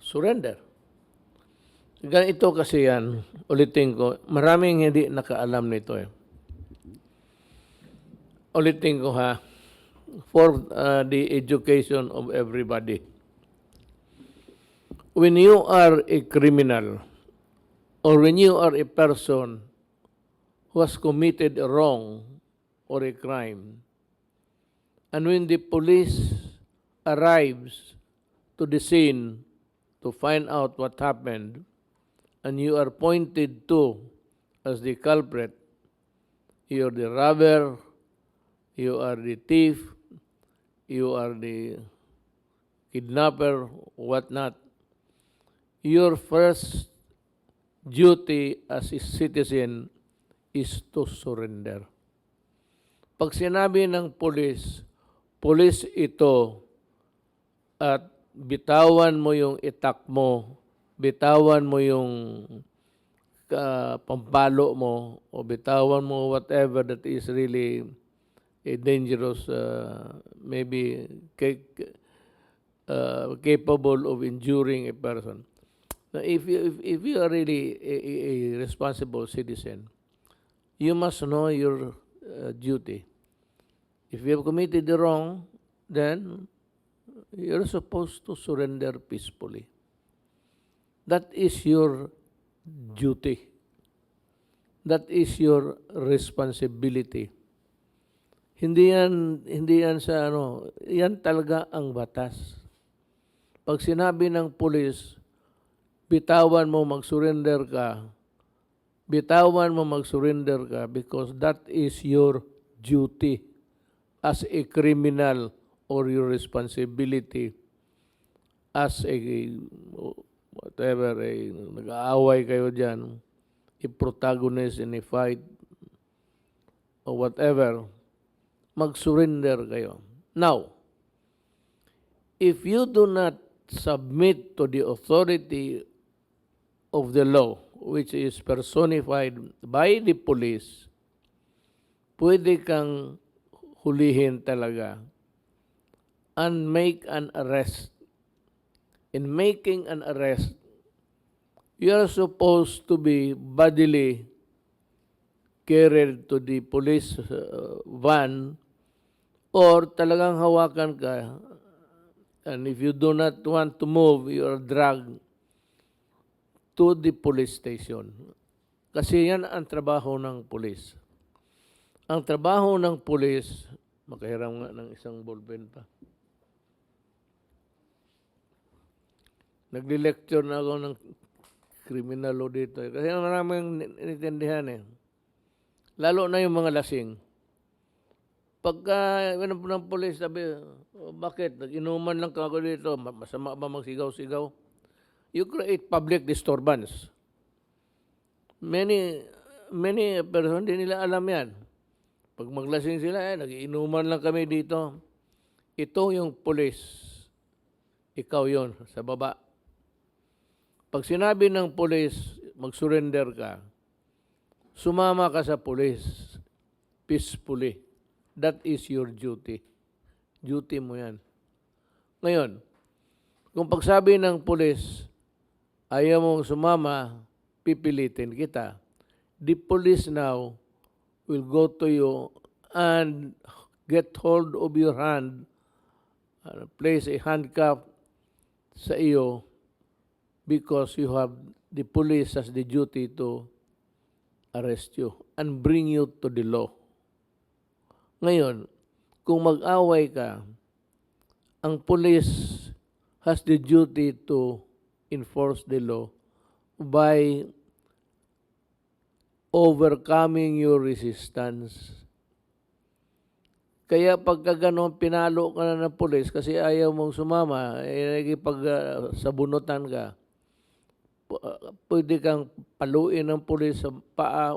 surrender. Ganito kasi yan, ulitin ko, maraming hindi nakaalam nito eh. Ulitin ko ha, for the education of everybody. When you are a criminal or when you are a person who has committed a wrong or a crime, and when the police arrives to the scene to find out what happened, and you are pointed to as the culprit, you are the robber, you are the thief, you are the kidnapper, whatnot, your first duty as a citizen is to surrender. Pag sinabi ng police ito at bitawan mo yung itak mo, bitawan mo yung pampalo mo, o bitawan mo whatever that is really a dangerous, maybe capable of injuring a person. Now, if you are really a responsible citizen, you must know your duty. If you have committed the wrong, then you're supposed to surrender peacefully. That is your duty. That is your responsibility. Hindi yan sa yan talaga ang batas. Pag sinabi ng pulis, bitawan mo mag-surrender ka because that is your duty as a criminal or your responsibility as a whatever, nag-aaway kayo dyan, a protagonist in a fight, or whatever, mag-surrender kayo. Now, if you do not submit to the authority of the law, which is personified by the police, pwede kang hulihin talaga and make an arrest. In making an arrest, you are supposed to be bodily carried to the police van, or talagang hawakan ka, and if you do not want to move, you are dragged to the police station. Kasi yan ang trabaho ng police. Ang trabaho ng police, makahiram nga ng isang ballpen pa. Nagli-lecture na ako ng criminal law dito. Kasi maraming inintindihan eh. Lalo na yung mga lasing. Pagka ng police, sabi, bakit? Nag-inuman lang ako dito. Masama ba magsigaw-sigaw? You create public disturbance. Many person, hindi nila alam yan. Pag maglasing sila, nag-iinuman lang kami dito. Ito yung police. Ikaw yon sa baba. Pag sinabi ng police, mag-surrender ka, sumama ka sa police peacefully. That is your duty. Duty mo yan. Ngayon, kung pagsabi ng police, ayaw mong sumama, pipilitin kita. The police now will go to you and get hold of your hand, place a handcuff sa iyo, because the police has the duty to arrest you and bring you to the law. Ngayon, kung mag-away ka, ang police has the duty to enforce the law by overcoming your resistance. Kaya pagka ganon, pinalo ka na ng police kasi ayaw mong sumama, nagipagsabunutan ka, pwede kang paluin ng police sa paa,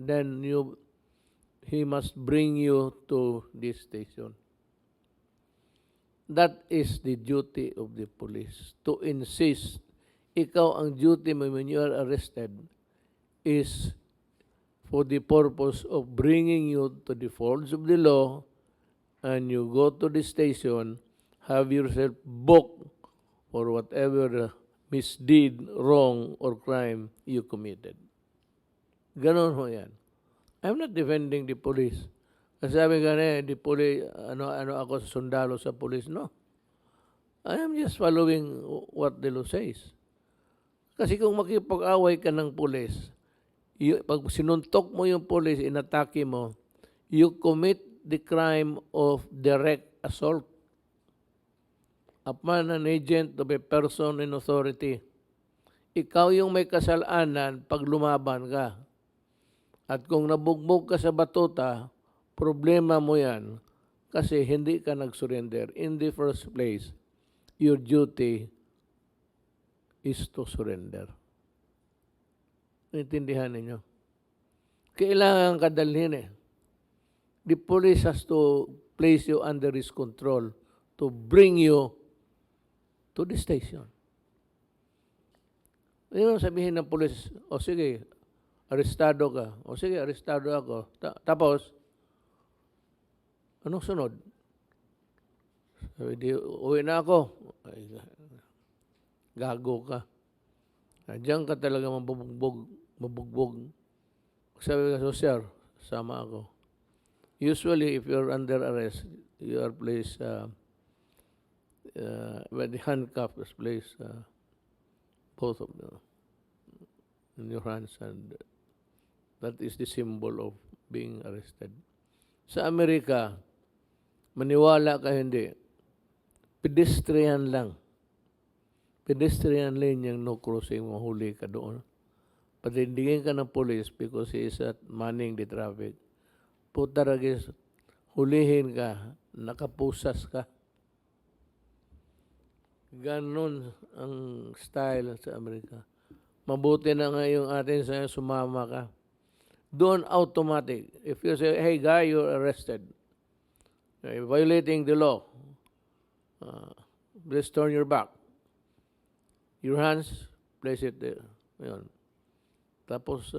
then he must bring you to this station. That is the duty of the police, to insist. Ikaw, ang duty mo when you are arrested is for the purpose of bringing you to the folds of the law, and you go to the station, have yourself booked for whatever misdeed, wrong, or crime you committed. Ganon ho yan. I'm not defending the police. Kasi sabi nga the police, ano ako sundalo sa police, no. I am just following what the law says. Kasi kung makipag-away ka ng police, pag sinuntok mo yung police, inatake mo, you commit the crime of direct assault upon an agent of a person in authority. Ikaw yung may kasalanan pag lumaban ka. At kung nabugbog ka sa batuta, problema mo yan kasi hindi ka nag-surrender. In the first place, your duty is to surrender. Intindihan ninyo? Kailangan kadalhin eh. The police has to place you under his control to bring you to the station. Yun sabihin ng police, o sige, arestado ka. O sige, arestado ako. Tapos, anong sunod? Sabi, uwi na ako. Ay, gago ka. Diyan ka talaga mabugbog. Sabi ka, so sir, sama ako. Usually, if you're under arrest, you are placed, when the handcuff is placed, both of them in your hands, and that is the symbol of being arrested. Sa Amerika, maniwala ka hindi, pedestrian lang. Pedestrian lane yung no crossing, mahuli ka doon. Patindigin ka ng police because he is manning the traffic. Putaragis, hulihin ka, nakapusas ka. Ganon ang style sa Amerika. Mabuti na nga yung atin sa sumama ka. Doon automatic. If you say, hey guy, you're arrested. violating the law, please turn your back. Your hands, place it there. Ayun. Tapos,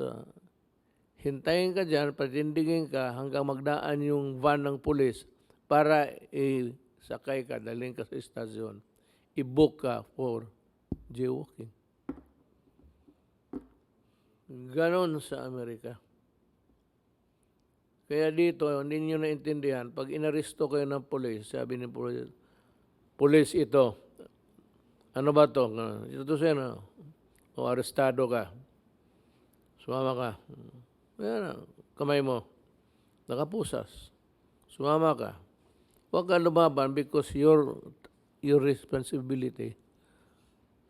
hintayin ka dyan, patindigin ka hanggang magdaan yung van ng pulis para sakay ka, dalhin ka sa istasyon. I-book ka for jaywalking. Ganon sa Amerika. Kaya dito, hindi nyo naintindihan, pag inaresto kayo ng pulis, sabi ng pulis ito, ano ba to? Ito siya, o arestado ka. Sumama ka. Ayan, kamay mo. Nakapusas. Sumama ka. Huwag ka lumaban because your responsibility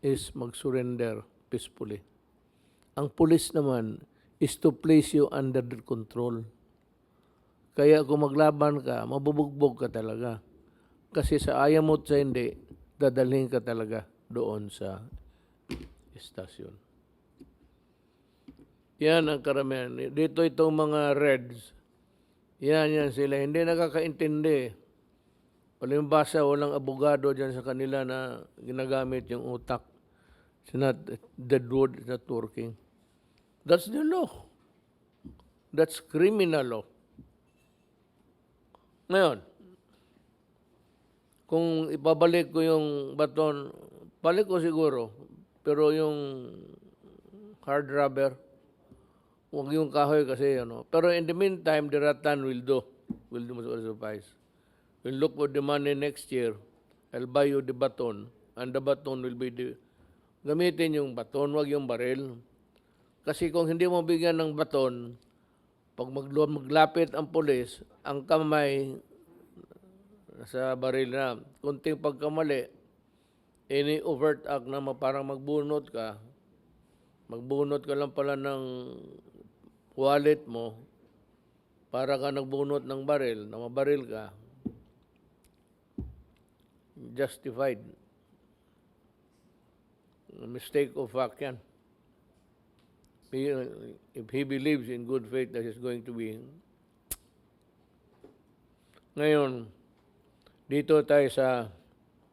is mag-surrender peacefully. Ang pulis naman is to place you under the control. Kaya kung maglaban ka, mabubugbog ka talaga. Kasi sa ayaw mo sa hindi, dadalhin ka talaga doon sa istasyon. Yan ang karamihan. Dito itong mga Reds, yan sila. Hindi nakakaintindi. Walang basa, walang abogado dyan sa kanila na ginagamit yung utak. It's not, the word is not working. That's the law. That's criminal law. Ngayon, kung ipabalik ko yung baton, balik ko siguro, pero yung hard rubber, huwag yung kahoy kasi, Pero in the meantime, the rattan will do suffice. We'll look for the money next year. I'll buy you the baton, and the baton will be gamitin yung baton, wag yung baril. Kasi kung hindi mo bigyan ng baton, pag maglapit ang pulis, ang kamay sa baril na, kunting pagkamali, any overt act na parang magbunot ka lang pala ng wallet mo, para ka nagbunot ng baril, na mabaril ka, justified. Mistake of fact yan. If he believes in good faith that he's going to be. Ngayon, dito tayo sa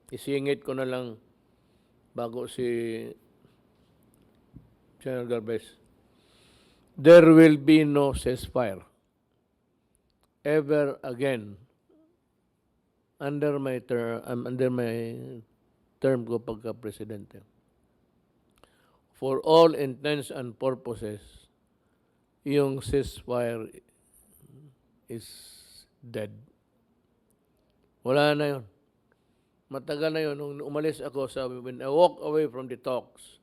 isingit ko na lang bago si General Galvez. There will be no ceasefire ever again under my term ko pagka-presidente. For all intents and purposes, yung ceasefire is dead. Wala na yun. Matagal na yun. Nung umalis ako, when I walk away from the talks,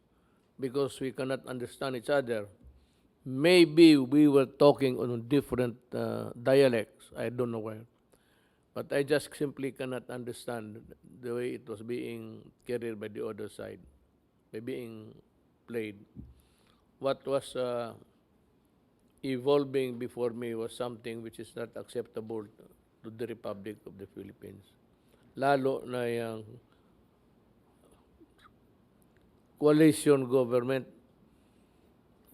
because we cannot understand each other, maybe we were talking on different dialects. I don't know where. But I just simply cannot understand the way it was being carried by the other side, by being played. What was evolving before me was something which is not acceptable to the Republic of the Philippines. Lalo na yung coalition government.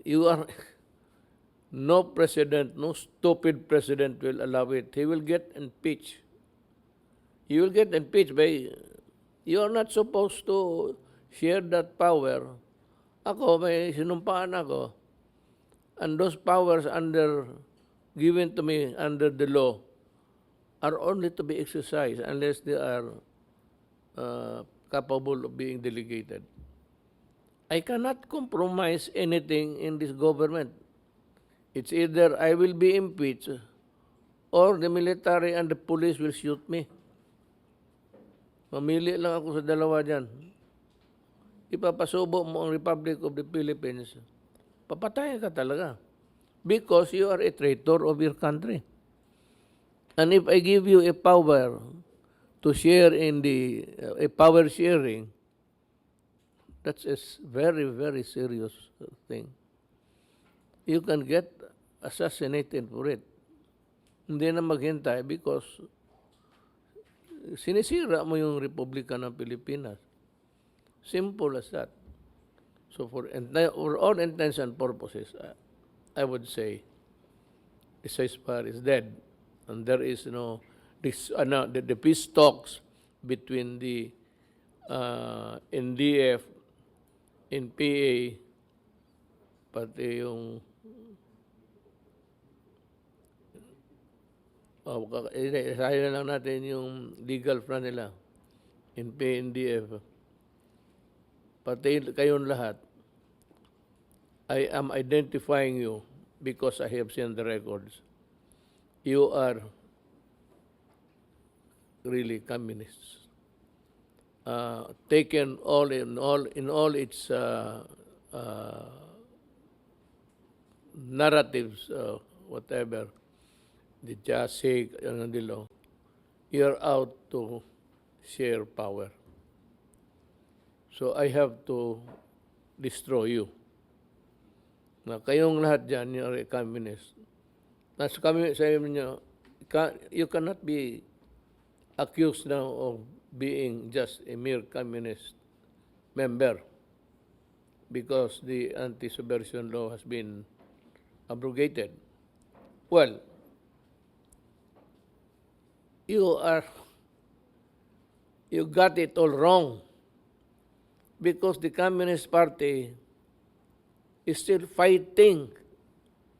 You are no president, no stupid president will allow it. He will get impeached. You will get impeached by, you are not supposed to share that power. Ako, may sinumpaan ako. And those powers given to me under the law are only to be exercised unless they are capable of being delegated. I cannot compromise anything in this government. It's either I will be impeached or the military and the police will shoot me. Mamili lang ako sa dalawa dyan. Ipapasubo mo ang Republic of the Philippines, papatayin ka talaga. Because you are a traitor of your country. And if I give you a power to share in a power sharing, that's a very, very serious thing. You can get assassinated for it. Hindi na maghintay because sinisira mo yung Republika ng Pilipinas. Simple as that. So for all intents and purposes, I would say the ceasefire is dead, and there is no the peace talks between the NDF, NPA, pati yung isahin na lang natin yung legal front nila, NPA, NDF, pati kayong lahat. I am identifying you because I have seen the records. You are really communists. Taken all its narratives, whatever, the just say, you're out to share power. So I have to destroy you. Na kayong lahat dyan, you're a communist. Nasa kami sa inyo, you cannot be accused now of being just a mere communist member because the anti-subversion law has been abrogated. Well, you got it all wrong because the Communist Party is still fighting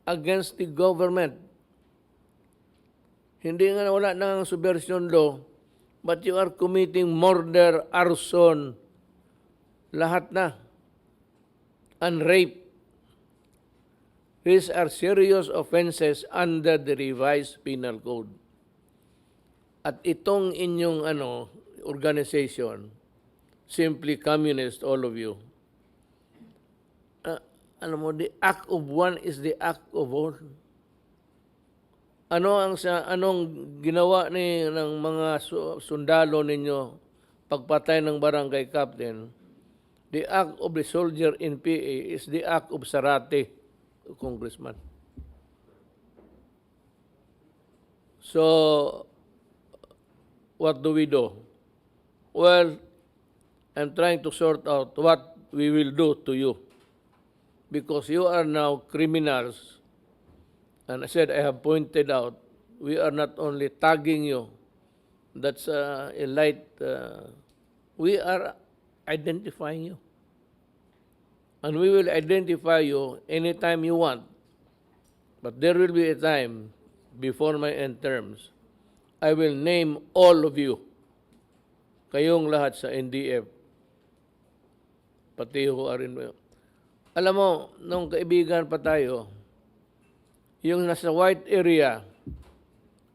against the government. Hindi nga wala ng subversion law, but you are committing murder, arson, lahat na, and rape. These are serious offenses under the revised penal code. At itong inyong organization, simply communist, all of you, the act of one is the act of all. Anong ginawa ng mga sundalo ninyo pagpatay ng barangay captain? The act of the soldier in PA is the act of Sarate, congressman. So, what do we do? Well, I'm trying to sort out what we will do to you. Because you are now criminals. And I said, I have pointed out, we are not only tagging you, that's a light, we are identifying you. And we will identify you anytime you want. But there will be a time before my end terms, I will name all of you, kayong lahat sa NDF, pati who are in. Alam mo, nung kaibigan pa tayo, yung nasa white area,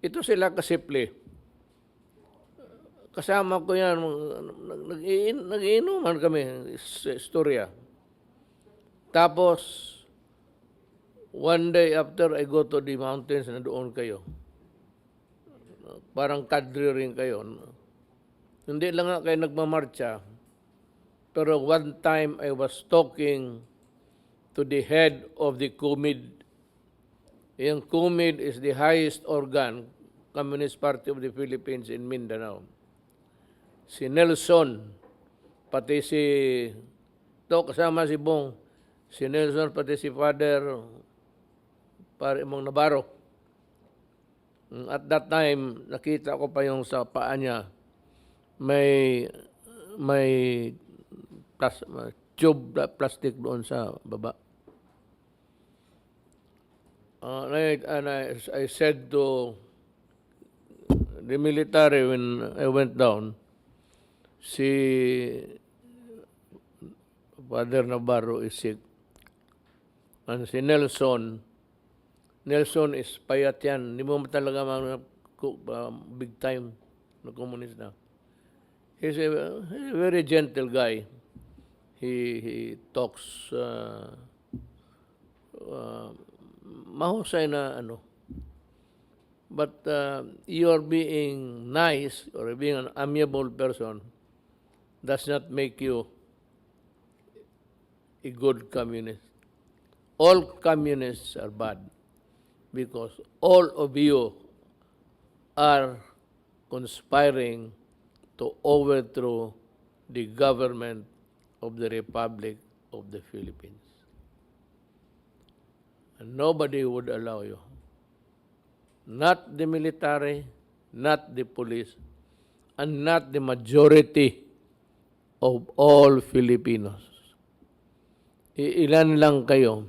ito sila kasimple. Kasama ko yan, nag-iinuman kami sa istorya. Tapos, one day after I go to the mountains, na doon kayo. Parang kadri rin kayo. Hindi lang nga kayo nagmamarcha. Pero one time I was talking to the head of the CUMID. Yung CUMID is the highest organ, Communist Party of the Philippines in Mindanao. Si Nelson, pati kasama si Bong, si Nelson, pati si Father Mong Navarro. At that time, nakita ko pa yung sa paa niya, may tube plastic doon sa baba. And I said to the military when I went down, si Father Navarro is sick. And si Nelson is payat yan. Hindi mo talaga big time na komunista. He's a very gentle guy. He talks mahusay na But you're being nice or being an amiable person does not make you a good communist. All communists are bad because all of you are conspiring to overthrow the government of the Republic of the Philippines. And nobody would allow you. Not the military, not the police, and not the majority of all Filipinos. Ilan lang kayo.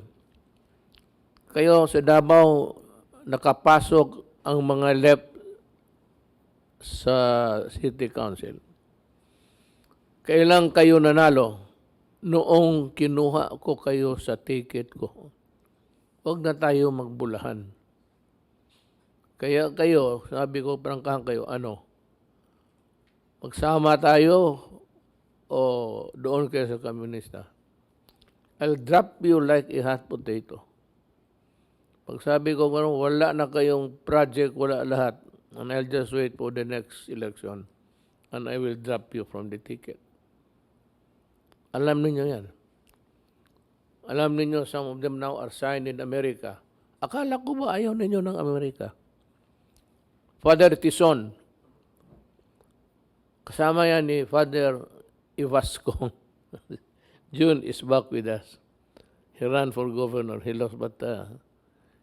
Kayo sa Davao, nakapasok ang mga left sa City Council. Kailan kayo nanalo? Noong kinuha ko kayo sa ticket ko. Huwag na tayo magbulahan. Kaya kayo, sabi ko, prangkahan kayo, magsama tayo o doon kayo sa komunista. I'll drop you like a hot potato. Pag sabi ko, wala na kayong project, wala lahat, and I'll just wait for the next election, and I will drop you from the ticket. Alam ninyo yan. Alam ninyo, some of them now are signed in America. Akala ko ba ayaw ninyo ng Amerika? Father Tison, kasama yan ni Father Ivasco. June is back with us. He ran for governor. He lost, but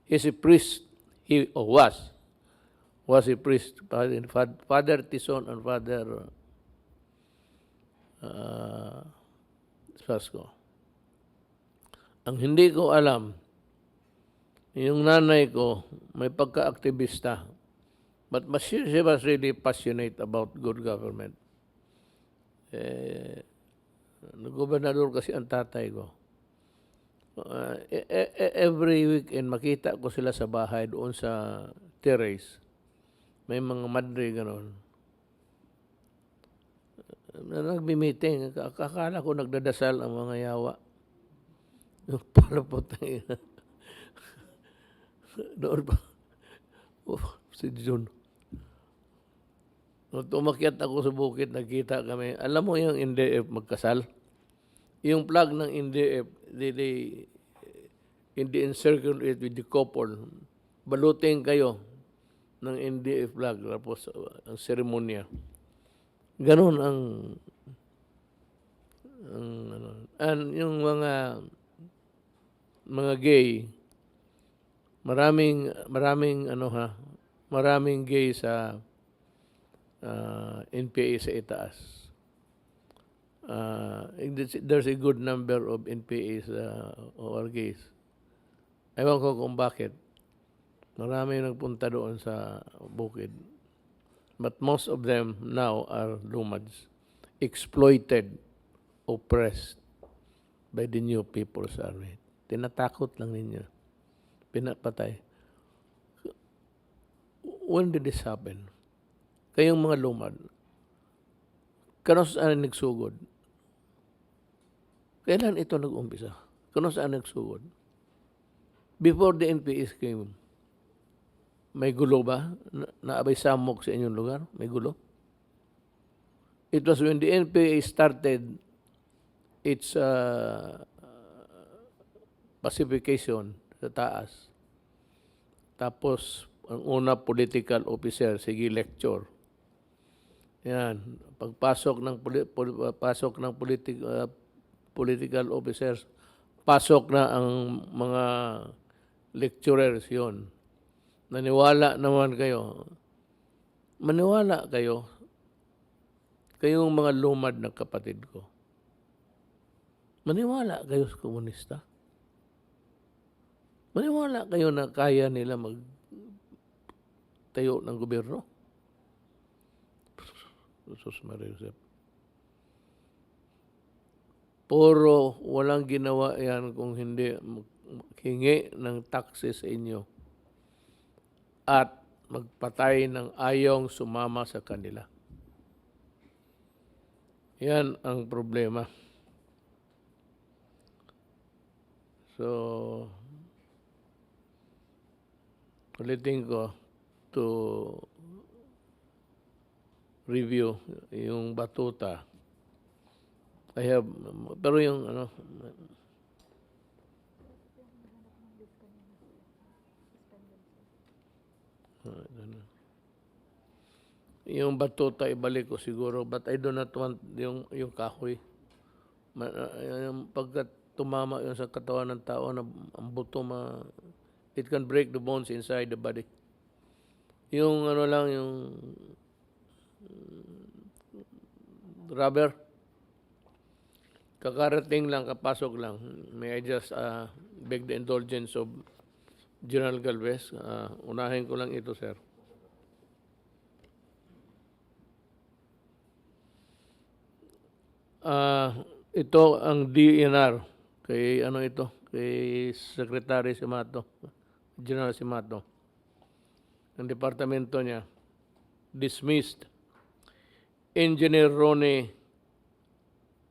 he's a priest. He was a priest. Father Tison and Father Ivasco. Ang hindi ko alam, yung nanay ko may pagka-aktivista, but she was really passionate about good government. Nag-gobernador kasi ang tatay ko. Every weekend makita ko sila sa bahay doon sa terrace. May mga madre gano'n. Nagbi-meeting. Akala ko nagdadasal ang mga yawa. Yung pala po tayo. Doon pa. Si June. Nung tumakyat ako sa bukid, nagkita kami. Alam mo yung NDF magkasal? Yung flag ng NDF, hindi encircle it with the couple. Balutin kayo ng NDF flag. Tapos ang seremonya. Ganon ang yung mga gay, maraming gay sa NPA sa itaas. There's a good number of NPAs who are gays. Ewan ko kung bakit. Marami nagpunta doon sa bukid. But most of them now are lumads, exploited, oppressed by the new People's Army. Tinatakot lang ninyo. Pinapatay. When did this happen? Kayong mga lumad, kano saan nagsugod? Kailan ito nag-umpisa? Kano saan nagsugod? Before the NPAs came, may gulo ba? Naabay samok sa inyong lugar? May gulo? It was when the NPA started its pacification sa taas. Tapos, ang una political officer, sige lecture. Yan. Pagpasok ng political officers, pasok na ang mga lecturers yon. Naniwala naman kayo. Maniwala kayo. Kayong mga lumad na kapatid ko. Maniwala kayo sa komunista. Maniwala kayo na kaya nila magtayo ng gobyerno. Jesus Maria Josep. Puro walang ginawa yan kung hindi hingi ng taxes sa inyo at magpatay ng ayong sumama sa kanila. Yan ang problema. So, ulitin ko to review yung batuta. Pero yung yung batuta ibalik ko siguro, but I do not want yung kahoy. Pagkat tumama yun sa katawan ng tao, ang buto it can break the bones inside the body. Yung ano lang, yung rubber, kakarating lang, kapasok lang. May I just beg the indulgence of General Galvez. Unahin ko lang ito, sir. Ito ang DNR kay ano ito, kay Secretary Simato, General Simato. Ang departamento niya, dismissed Engineer Ronnie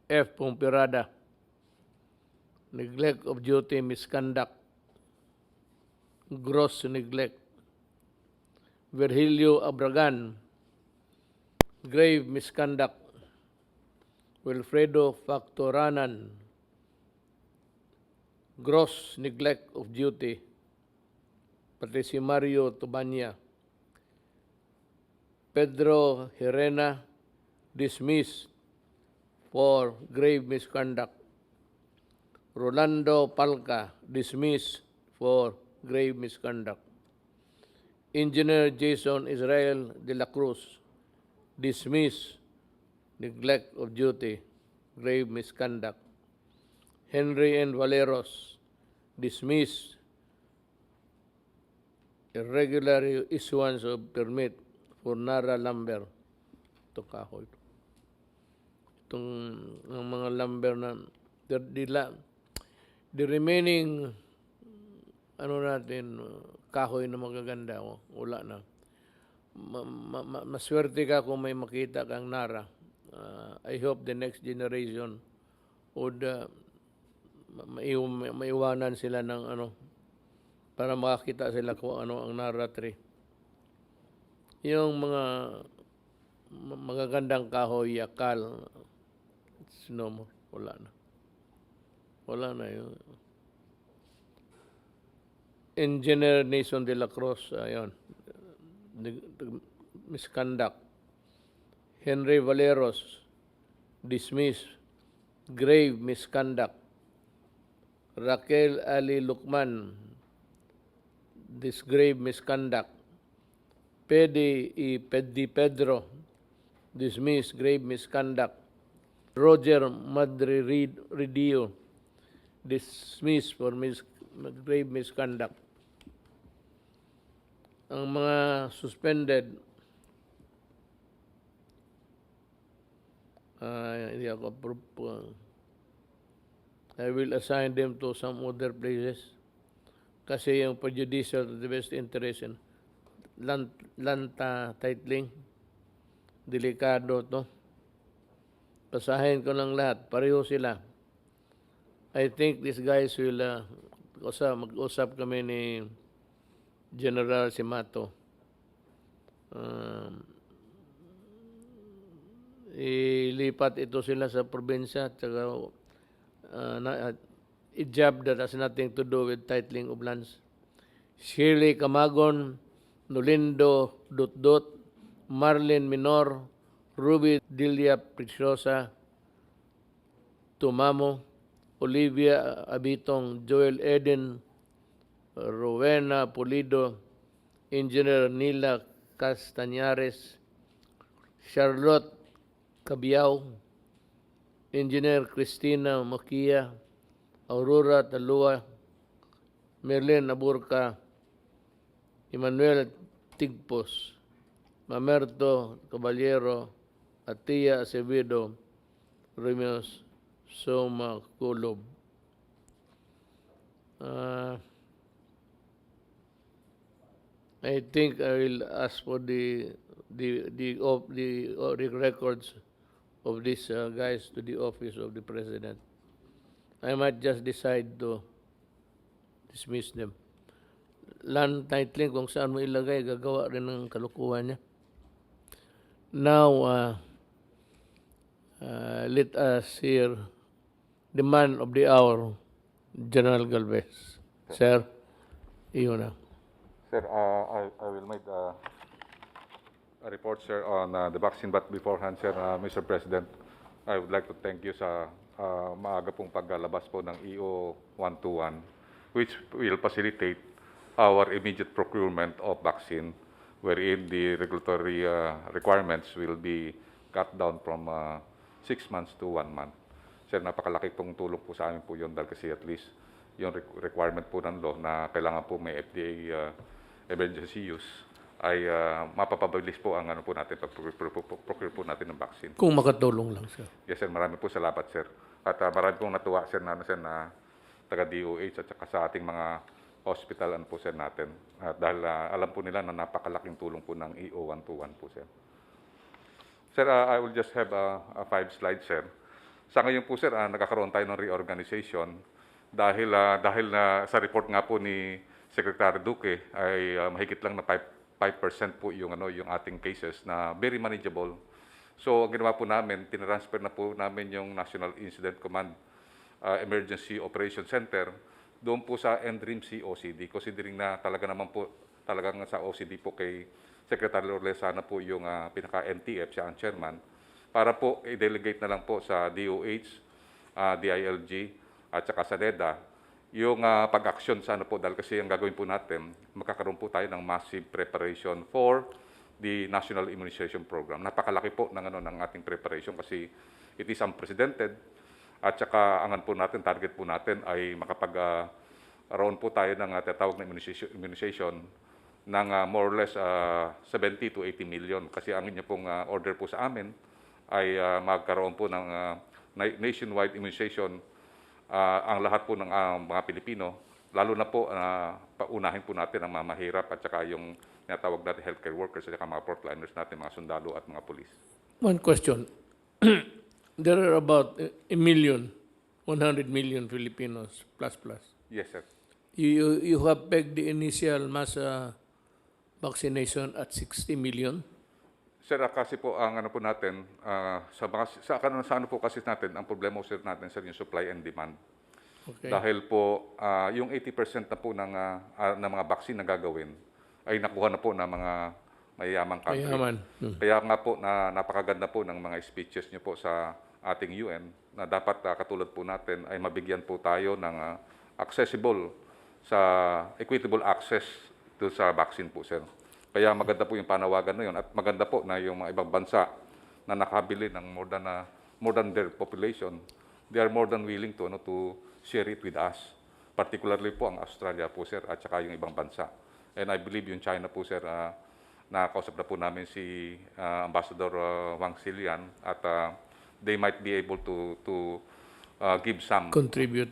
F. Pumpirada, neglect of duty, misconduct, gross neglect. Virgilio Abragan, grave misconduct. Wilfredo Factoranan, gross neglect of duty. Pati si Mario Tubanya. Pedro Herena, dismissed for grave misconduct. Rolando Palca, dismissed for grave misconduct. Engineer Jason Israel de la Cruz, dismissed, neglect of duty, grave misconduct. Henry N. Valeros, dismissed, irregular issuance of permit for Nara Lumber. Ito kahoy. Itong ang mga lumber na the remaining ano natin, kahoy na magaganda, wala na. Maswerte ka kung may makita kang Nara. I hope the next generation would maiwanan sila ng ano, para makakita sila kung ano ang Nara tree. Yung mga magagandang kahoy, yakal, sino mo, wala na. Wala na yun. Engineer Nason de la Cruz, ayun, misconduct. Henry Valeros, dismissed, grave misconduct. Raquel Ali Lukman, this grave misconduct. Pedi Pedro, dismissed, grave misconduct. Roger Madre Redio, dismissed for grave misconduct. Ang mga suspended, hindi ako approve po. I will assign them to some other places. Kasi yung prejudicial to the best interest in land titling, delikado to. Pasahin ko lang lahat, pareho sila. I think these guys will, mag-usap kami ni General Simato. Ilipat ito sila sa probinsya, tsaka a job that has nothing to do with titling of lands. Shirley Camagon, Nolindo Dutdut, Marlene Minor, Ruby Dilia Preciosa, Tumamo, Olivia Abitong, Joel Eden, Rowena Pulido, Engineer Nila Castañares, Charlotte Cabiao, Engineer Cristina Makia, Aurora Talua, Merlin Aburca, Emmanuel Tigpos, Mamerto Caballero, Atia Acevedo, Remios Soma Kulob. I think I will ask for the records of these guys to the office of the President. I might just decide to dismiss them. Land titling, kung saan mo ilagay, gagawa rin ng kalukuhan niya. Now, let us hear the man of the hour, General Galvez. Sir, iyon na. Sir, I will make a report, sir, on the vaccine. But beforehand, sir, Mr. President, I would like to thank you sa maaga pong paglalabas po ng EO 121, which will facilitate our immediate procurement of vaccine wherein the regulatory requirements will be cut down from 6 months to 1 month. Sir, napakalaki pong tulong po sa amin po yun dahil kasi at least yung requirement po ng law na kailangan po may FDA emergency use ay mapapabilis po ang ano po natin, pag-procure po natin ng vaccine. Kung makatulong lang, sir. Yes, sir. Marami po salamat, sir. At marami pong natuwa, sir, na taga-DOH at saka sa ating mga hospital po, sir, natin. Dahil alam po nila na napakalaking tulong po ng EO121 po, sir. Sir, I will just have 5 slides, sir. Sa ngayon po, sir, nagkakaroon tayo ng reorganization dahil sa report nga po ni Secretary Duque ay mahigit lang na 5% po yung ating cases na very manageable. So, ang ginawa po namin, tinransfer na po namin yung National Incident Command Emergency Operation Center doon po sa NDRIM COCD, considering na talagang sa OCD po kay Secretary Orlesana po yung pinaka-NTF, siya ang chairman, para po i-delegate na lang po sa DOH, DILG, at saka sa NEDA, yung pag-action sa po, dahil kasi ang gagawin po natin, magkakaroon po tayo ng massive preparation for the National Immunization Program. Napakalaki po ng ating preparation kasi it is unprecedented. At saka ang po natin, target po natin ay makapag-round po tayo ng tatawag na immunization ng more or less 70 to 80 million. Kasi ang inyo pong order po sa amin ay magkaroon po ng nationwide immunization ang lahat po ng mga Pilipino, lalo na po paunahin po natin ang mga mahirap at saka yung tinatawag natin healthcare workers at saka mga frontliners natin, mga sundalo at mga pulis. One question. There are about 100 million Filipinos plus. Yes, sir. You have pegged the initial mass vaccination at 60 million? Sir, kasi po ang po natin, sa po kasi natin, ang problema sir natin, sir, yung supply and demand. Okay. Dahil po, yung 80% na po ng mga vaccine na gagawin ay nakuha na po ng mga mayayamang country. Mayaman. Kaya nga po, napakaganda po ng mga speeches niyo po sa ating UN na dapat katulad po natin ay mabigyan po tayo ng accessible sa equitable access to sa vaccine po, sir. Kaya maganda po yung panawagan na yun at maganda po na yung mga ibang bansa na nakabili ng more than their population, they are more than willing to share it with us. Particularly po ang Australia po, sir, at saka yung ibang bansa. And I believe yung China po, sir, nakausap na po namin si Ambassador Wang Xilian at they might be able to give some Contribute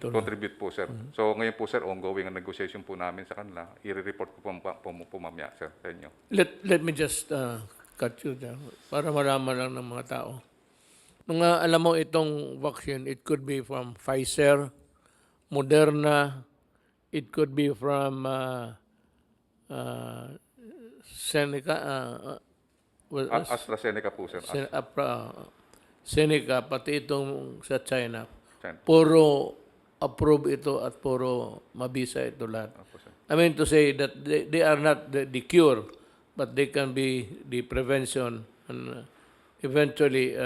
po, sir. So ngayon po, sir, ongoing ang negotiation po namin sa kanila. I-report ko po mamaya, sir, sa inyo. Let me just cut you there para malaman lang ng mga tao. Mga alam mo itong vaccine, it could be from Pfizer, Moderna, it could be from Seneca, AstraZeneca po, sir. Seneca, pati itong sa China. China. Puro approve ito at puro mabisa ito lahat. I mean to say that they are not the cure, but they can be the prevention and eventually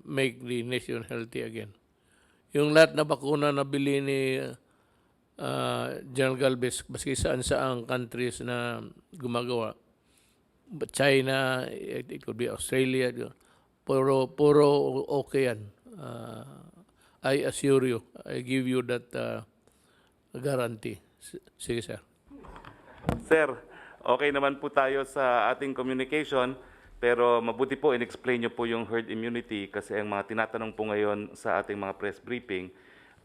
make the nation healthy again. Yung lahat na bakuna na bili ni General Galvez, baski saan-saang countries na gumagawa, China, it could be Australia, puro okay yan. I assure you, I give you that guarantee. Sige, sir. Sir, okay naman po tayo sa ating communication, pero mabuti po in-explain nyo po yung herd immunity kasi ang mga tinatanong po ngayon sa ating mga press briefing,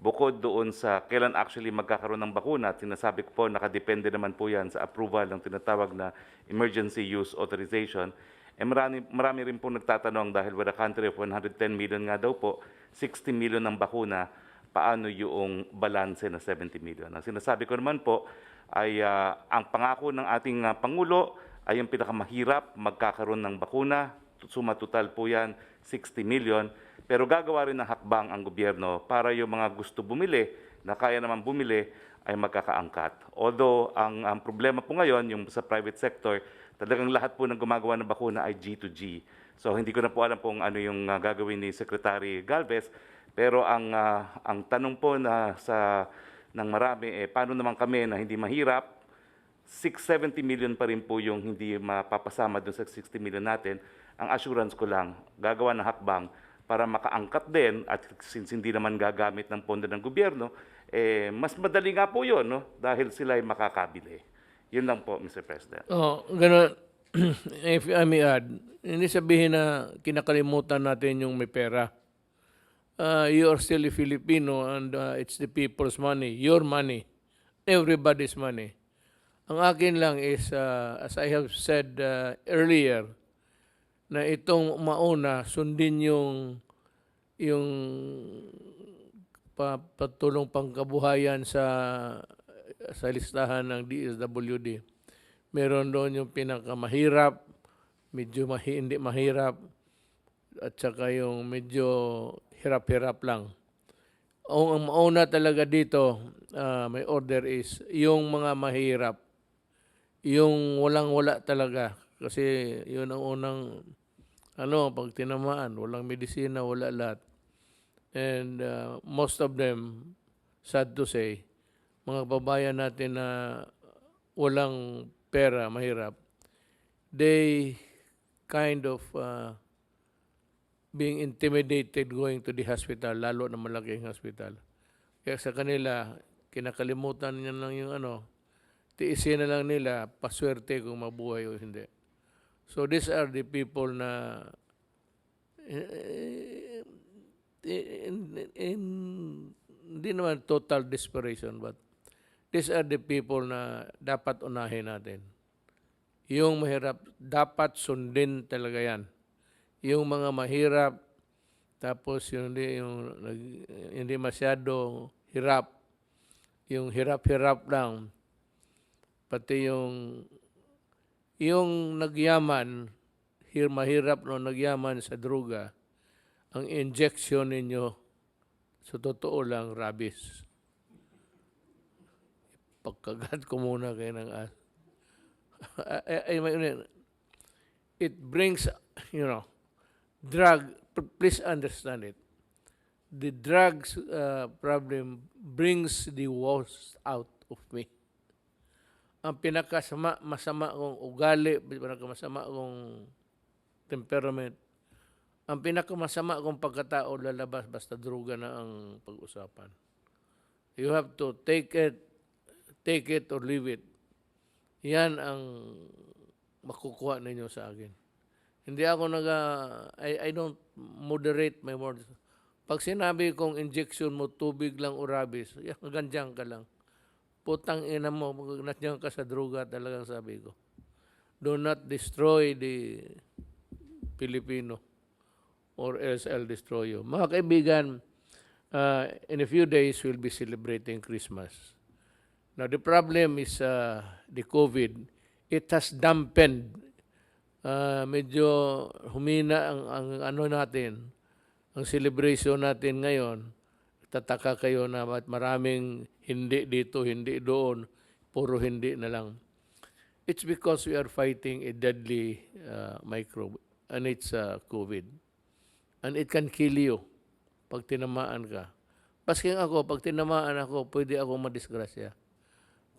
bukod doon sa kailan actually magkakaroon ng bakuna, at sinasabi ko po nakadepende naman po yan sa approval ng tinatawag na emergency use authorization. Marami rin po nagtatanong dahil with a country of 110 million nga daw po, 60 million ng bakuna, paano yung balanse na 70 million? Ang sinasabi ko naman po ay ang pangako ng ating Pangulo ay yung pinakamahirap magkakaroon ng bakuna. Sumatotal po yan 60 million. Pero gagawa rin ng hakbang ang gobyerno para yung mga gusto bumili, na kaya naman bumili, ay magkakaangkat. Although ang problema po ngayon, yung sa private sector, talagang lahat po ng gumagawa ng bakuna ay G2G. So hindi ko na po alam kung ano yung gagawin ni Secretary Galvez. Pero ang tanong po ng marami, paano naman kami na hindi mahirap, 670 million pa rin po yung hindi mapapasama doon sa 60 million natin. Ang assurance ko lang, gagawa ng hakbang para makaangkat din at since hindi naman gagamit ng pondo ng gobyerno, mas madali nga po yun, no? Dahil sila ay makakabili. Yun lang po, Mr. President. Oh, ganun. If I may add, hindi sabihin na kinakalimutan natin yung may pera. You are still a Filipino and it's the people's money, your money, everybody's money. Ang akin lang is, as I have said earlier, na itong mauna sundin yung patulong pangkabuhayan sa listahan ng DSWD. Meron doon yung pinakamahirap, medyo hindi mahirap, at saka yung medyo hirap-hirap lang. Ang mauna talaga dito, may order is yung mga mahirap. Yung walang-wala talaga. Kasi yun ang unang, pag tinamaan, walang medisina, wala lahat. And most of them, sad to say, mga babayan natin na walang pera, mahirap, they kind of being intimidated going to the hospital, lalo na malaking hospital. Kaya sa kanila, kinakalimutan niya lang yung tiisin na lang nila, paswerte kung mabuhay o hindi. So these are the people na hindi naman total desperation, but these are the people na dapat unahin natin. Yung mahirap, dapat sundin talaga yan. Yung mga mahirap, tapos yung hindi masyado hirap, yung hirap-hirap lang, pati yung nagyaman, mahirap no nagyaman sa droga, ang injection ninyo, sa totoo lang, rabies. Pagkagat ko muna kayo ng it brings, drug, please understand it. The drugs problem brings the worst out of me. Ang masama kong ugali, masama kong temperament, ang pinakamasama kong pagkatao lalabas basta droga na ang pag-usapan. You have to take it or leave it. Yan ang makukuha ninyo sa akin. Hindi ako I don't moderate my words. Pag sinabi kong injection mo, tubig lang o rabies, ganyan ka lang. Putang ina mo, nandiyan ka sa droga talagang sabi ko. Do not destroy the Filipino or else I'll destroy you. Mga kaibigan, in a few days we'll be celebrating Christmas. Now the problem is the COVID. It has dampened, medyo humina ang natin, ang celebration natin ngayon. Tataka kayo na maraming hindi dito, hindi doon, puro hindi na lang. It's because we are fighting a deadly microbe, and it's COVID. And it can kill you pag tinamaan ka. Pasking ako, pag tinamaan ako, pwede ako madisgrasya.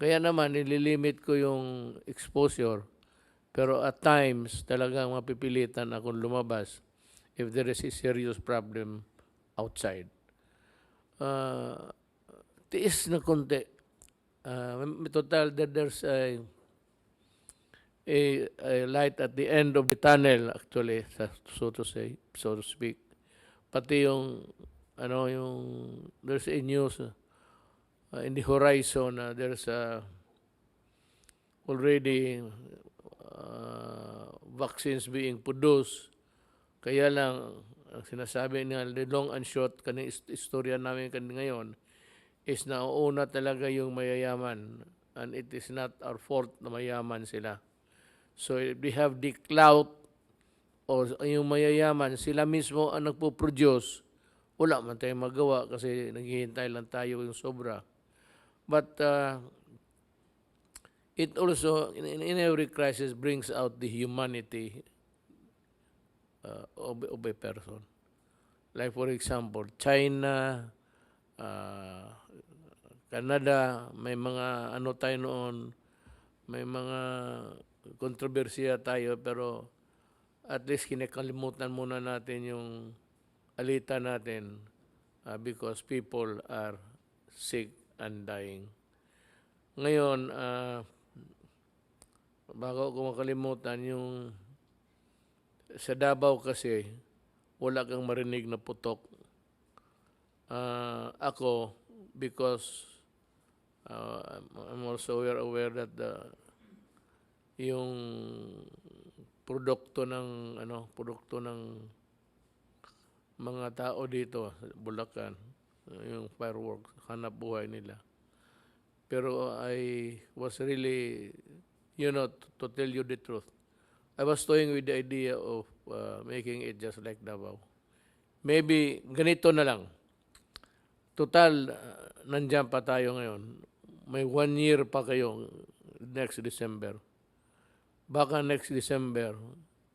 Kaya naman, nililimit ko yung exposure, pero at times, talagang mapipilitan akong lumabas if there is a serious problem outside. Tiis na konti. Total, there's a light at the end of the tunnel, actually, so to speak. Pati yung there's a news in the horizon, there's already vaccines being produced. Kaya lang, ang sinasabi niya, the long and short, kaning istorya namin ngayon, is nauuna talaga yung mayayaman. And it is not our fault na mayaman sila. So if they have the clout, o yung mayayaman, sila mismo ang nagpo-produce, wala man tayong magawa kasi naghihintay lang tayo yung sobra. But it also, in every crisis, brings out the humanity of a person. Like for example, China, Canada, may mga tayo noon, may mga kontrobersiya tayo, pero at least kinakalimutan muna natin yung alita natin because people are sick and dying. Ngayon, bago ko makalimutan, yung sa Davao kasi, wala kang marinig na putok. Ako, because I'm also aware that yung produkto ng mga tao dito, Bulacan, yung fireworks, hanap buhay nila. Pero I was really, to tell you the truth, I was toying with the idea of making it just like Davao. Maybe ganito na lang. Total, nandiyan pa tayo ngayon. May 1 year pa kayo next December. Baka next December,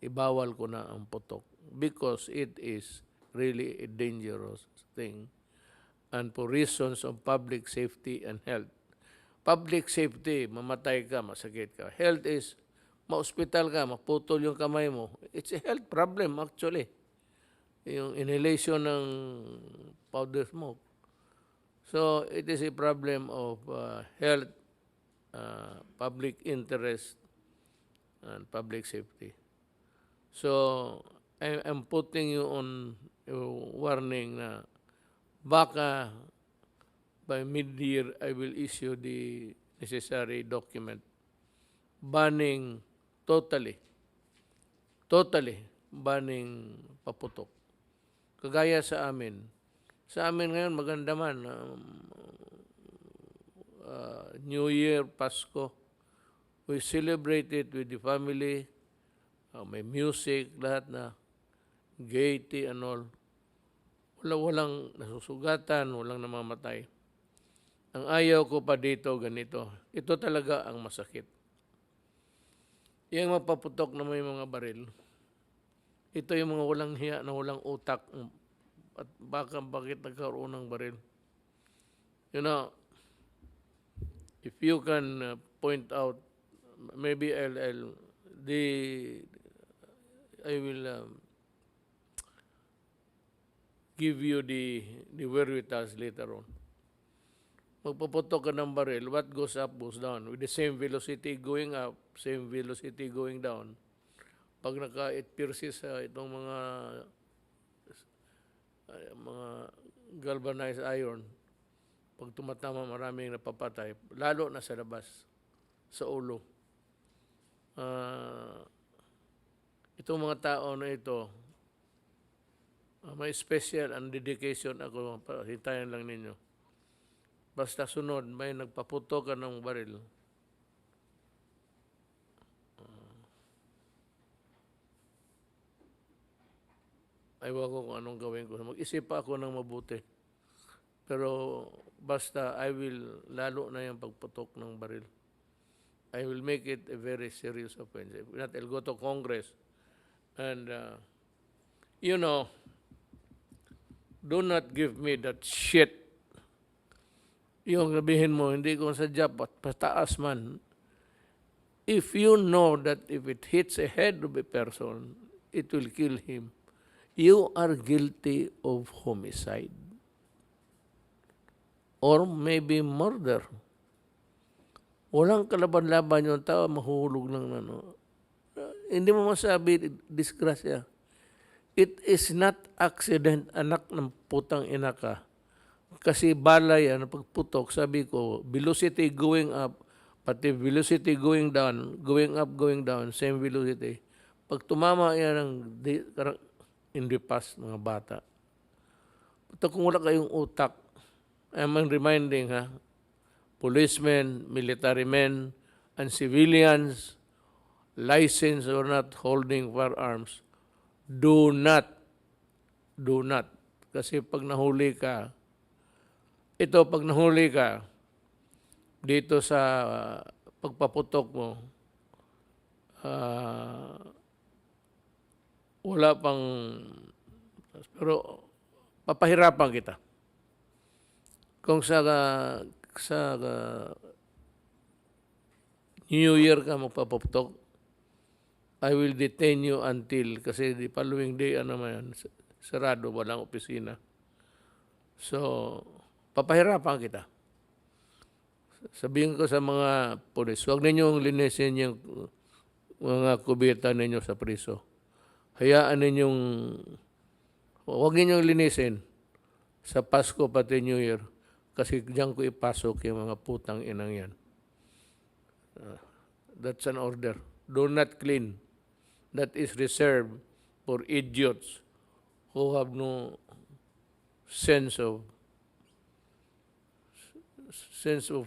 ibawal ko na ang putok because it is really a dangerous thing and for reasons of public safety and health. Public safety, mamatay ka, masakit ka. Health is, ma-hospital ka, maputol yung kamay mo. It's a health problem actually. Yung inhalation ng powder smoke. So, it is a problem of health, public interest, and public safety. So, I'm putting you on warning na baka by mid-year I will issue the necessary document banning totally banning paputok. Kagaya sa amin. Sa amin ngayon maganda man. New Year, Pasko. We celebrate it with the family. May music, lahat na. Gaiety and all. Walang nasusugatan, walang namamatay. Ang ayaw ko pa dito, ganito. Ito talaga ang masakit. Yung mapaputok na may mga baril. Ito yung mga walang hiya na walang utak. At bakit nagkaroon ng baril. If you can point out, maybe I will give you the wherewithal later on. Magpaputok ka ng baril, what goes up goes down. With the same velocity going up, same velocity going down. Pag it pierces itong mga galvanized iron, pag tumatama maraming napapatay, lalo na sa labas, sa ulo. Itong mga tao na ito, may special and dedication ako, hintayin lang ninyo. Basta sunod, may nagpaputok ka ng baril. Ayaw ko kung anong gawin ko. Mag-isip pa ako ng mabuti. Pero basta I will, lalo na yung pagputok ng baril. I will make it a very serious offense. If not, I'll go to Congress. And, do not give me that shit. Yung sabihin mo, hindi ko sadya pataas man. If you know that if it hits a head of a person, it will kill him, you are guilty of homicide. Or maybe murder. Walang kalaban-laban yung tao, mahulog lang na. Hindi mo masabi, disgrasya. It is not accident, anak ng putang ina ka. Kasi balay, pagputok, sabi ko, velocity going up, pati velocity going down, going down, same velocity. Pag tumama yan in the past, mga bata. Ito kung wala kayong utak, I'm reminding, policemen, military men, and civilians, licensed or not holding firearms, do not, kasi pag nahuli ka, pag nahuli ka, dito sa pagpaputok mo, wala pang, pero papahirapan kita. Kung sa New Year ka magpapuptok, I will detain you until, kasi the following day, ano man, sarado, walang opisina. So, papahirapan kita. Sabihin ko sa mga pulis, huwag ninyong linisin yung mga kubita ninyo sa priso. Hayaan ninyong, huwag ninyong linisin sa Pasko pati New Year kasi diyan ko ipasok yung mga putang inang yan. That's an order. Do not clean. That is reserved for idiots who have no sense of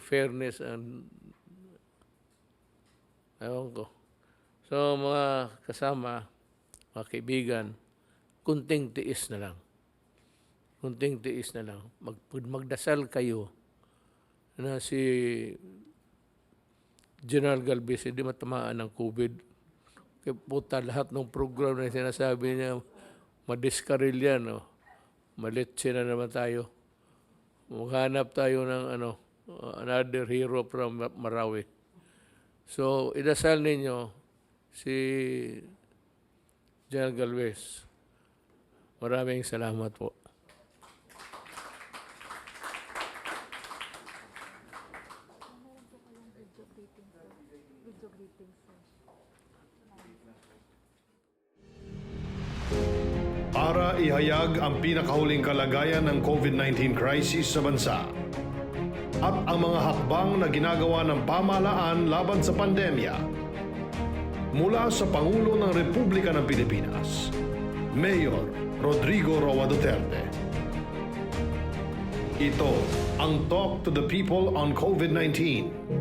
fairness and ewan ko. So mga kasama, mga kaibigan, kunting tiis na lang. Kunting tiis na lang. Magdasal kayo na si General Galvez hindi matamaan ng COVID. Kaya puta lahat ng program na sinasabi niya, madiskaril yan. Oh. Malitsi na naman tayo. Maghanap tayo ng another hero from Marawi. So, idasal ninyo si General Galvez. Maraming salamat po. Para ihayag ang pinakahuling kalagayan ng COVID-19 crisis sa bansa at ang mga hakbang na ginagawa ng pamahalaan laban sa pandemya. Mula sa Pangulo ng Republika ng Pilipinas, Mayor Rodrigo Roa Duterte. Ito ang Talk to the People on COVID-19.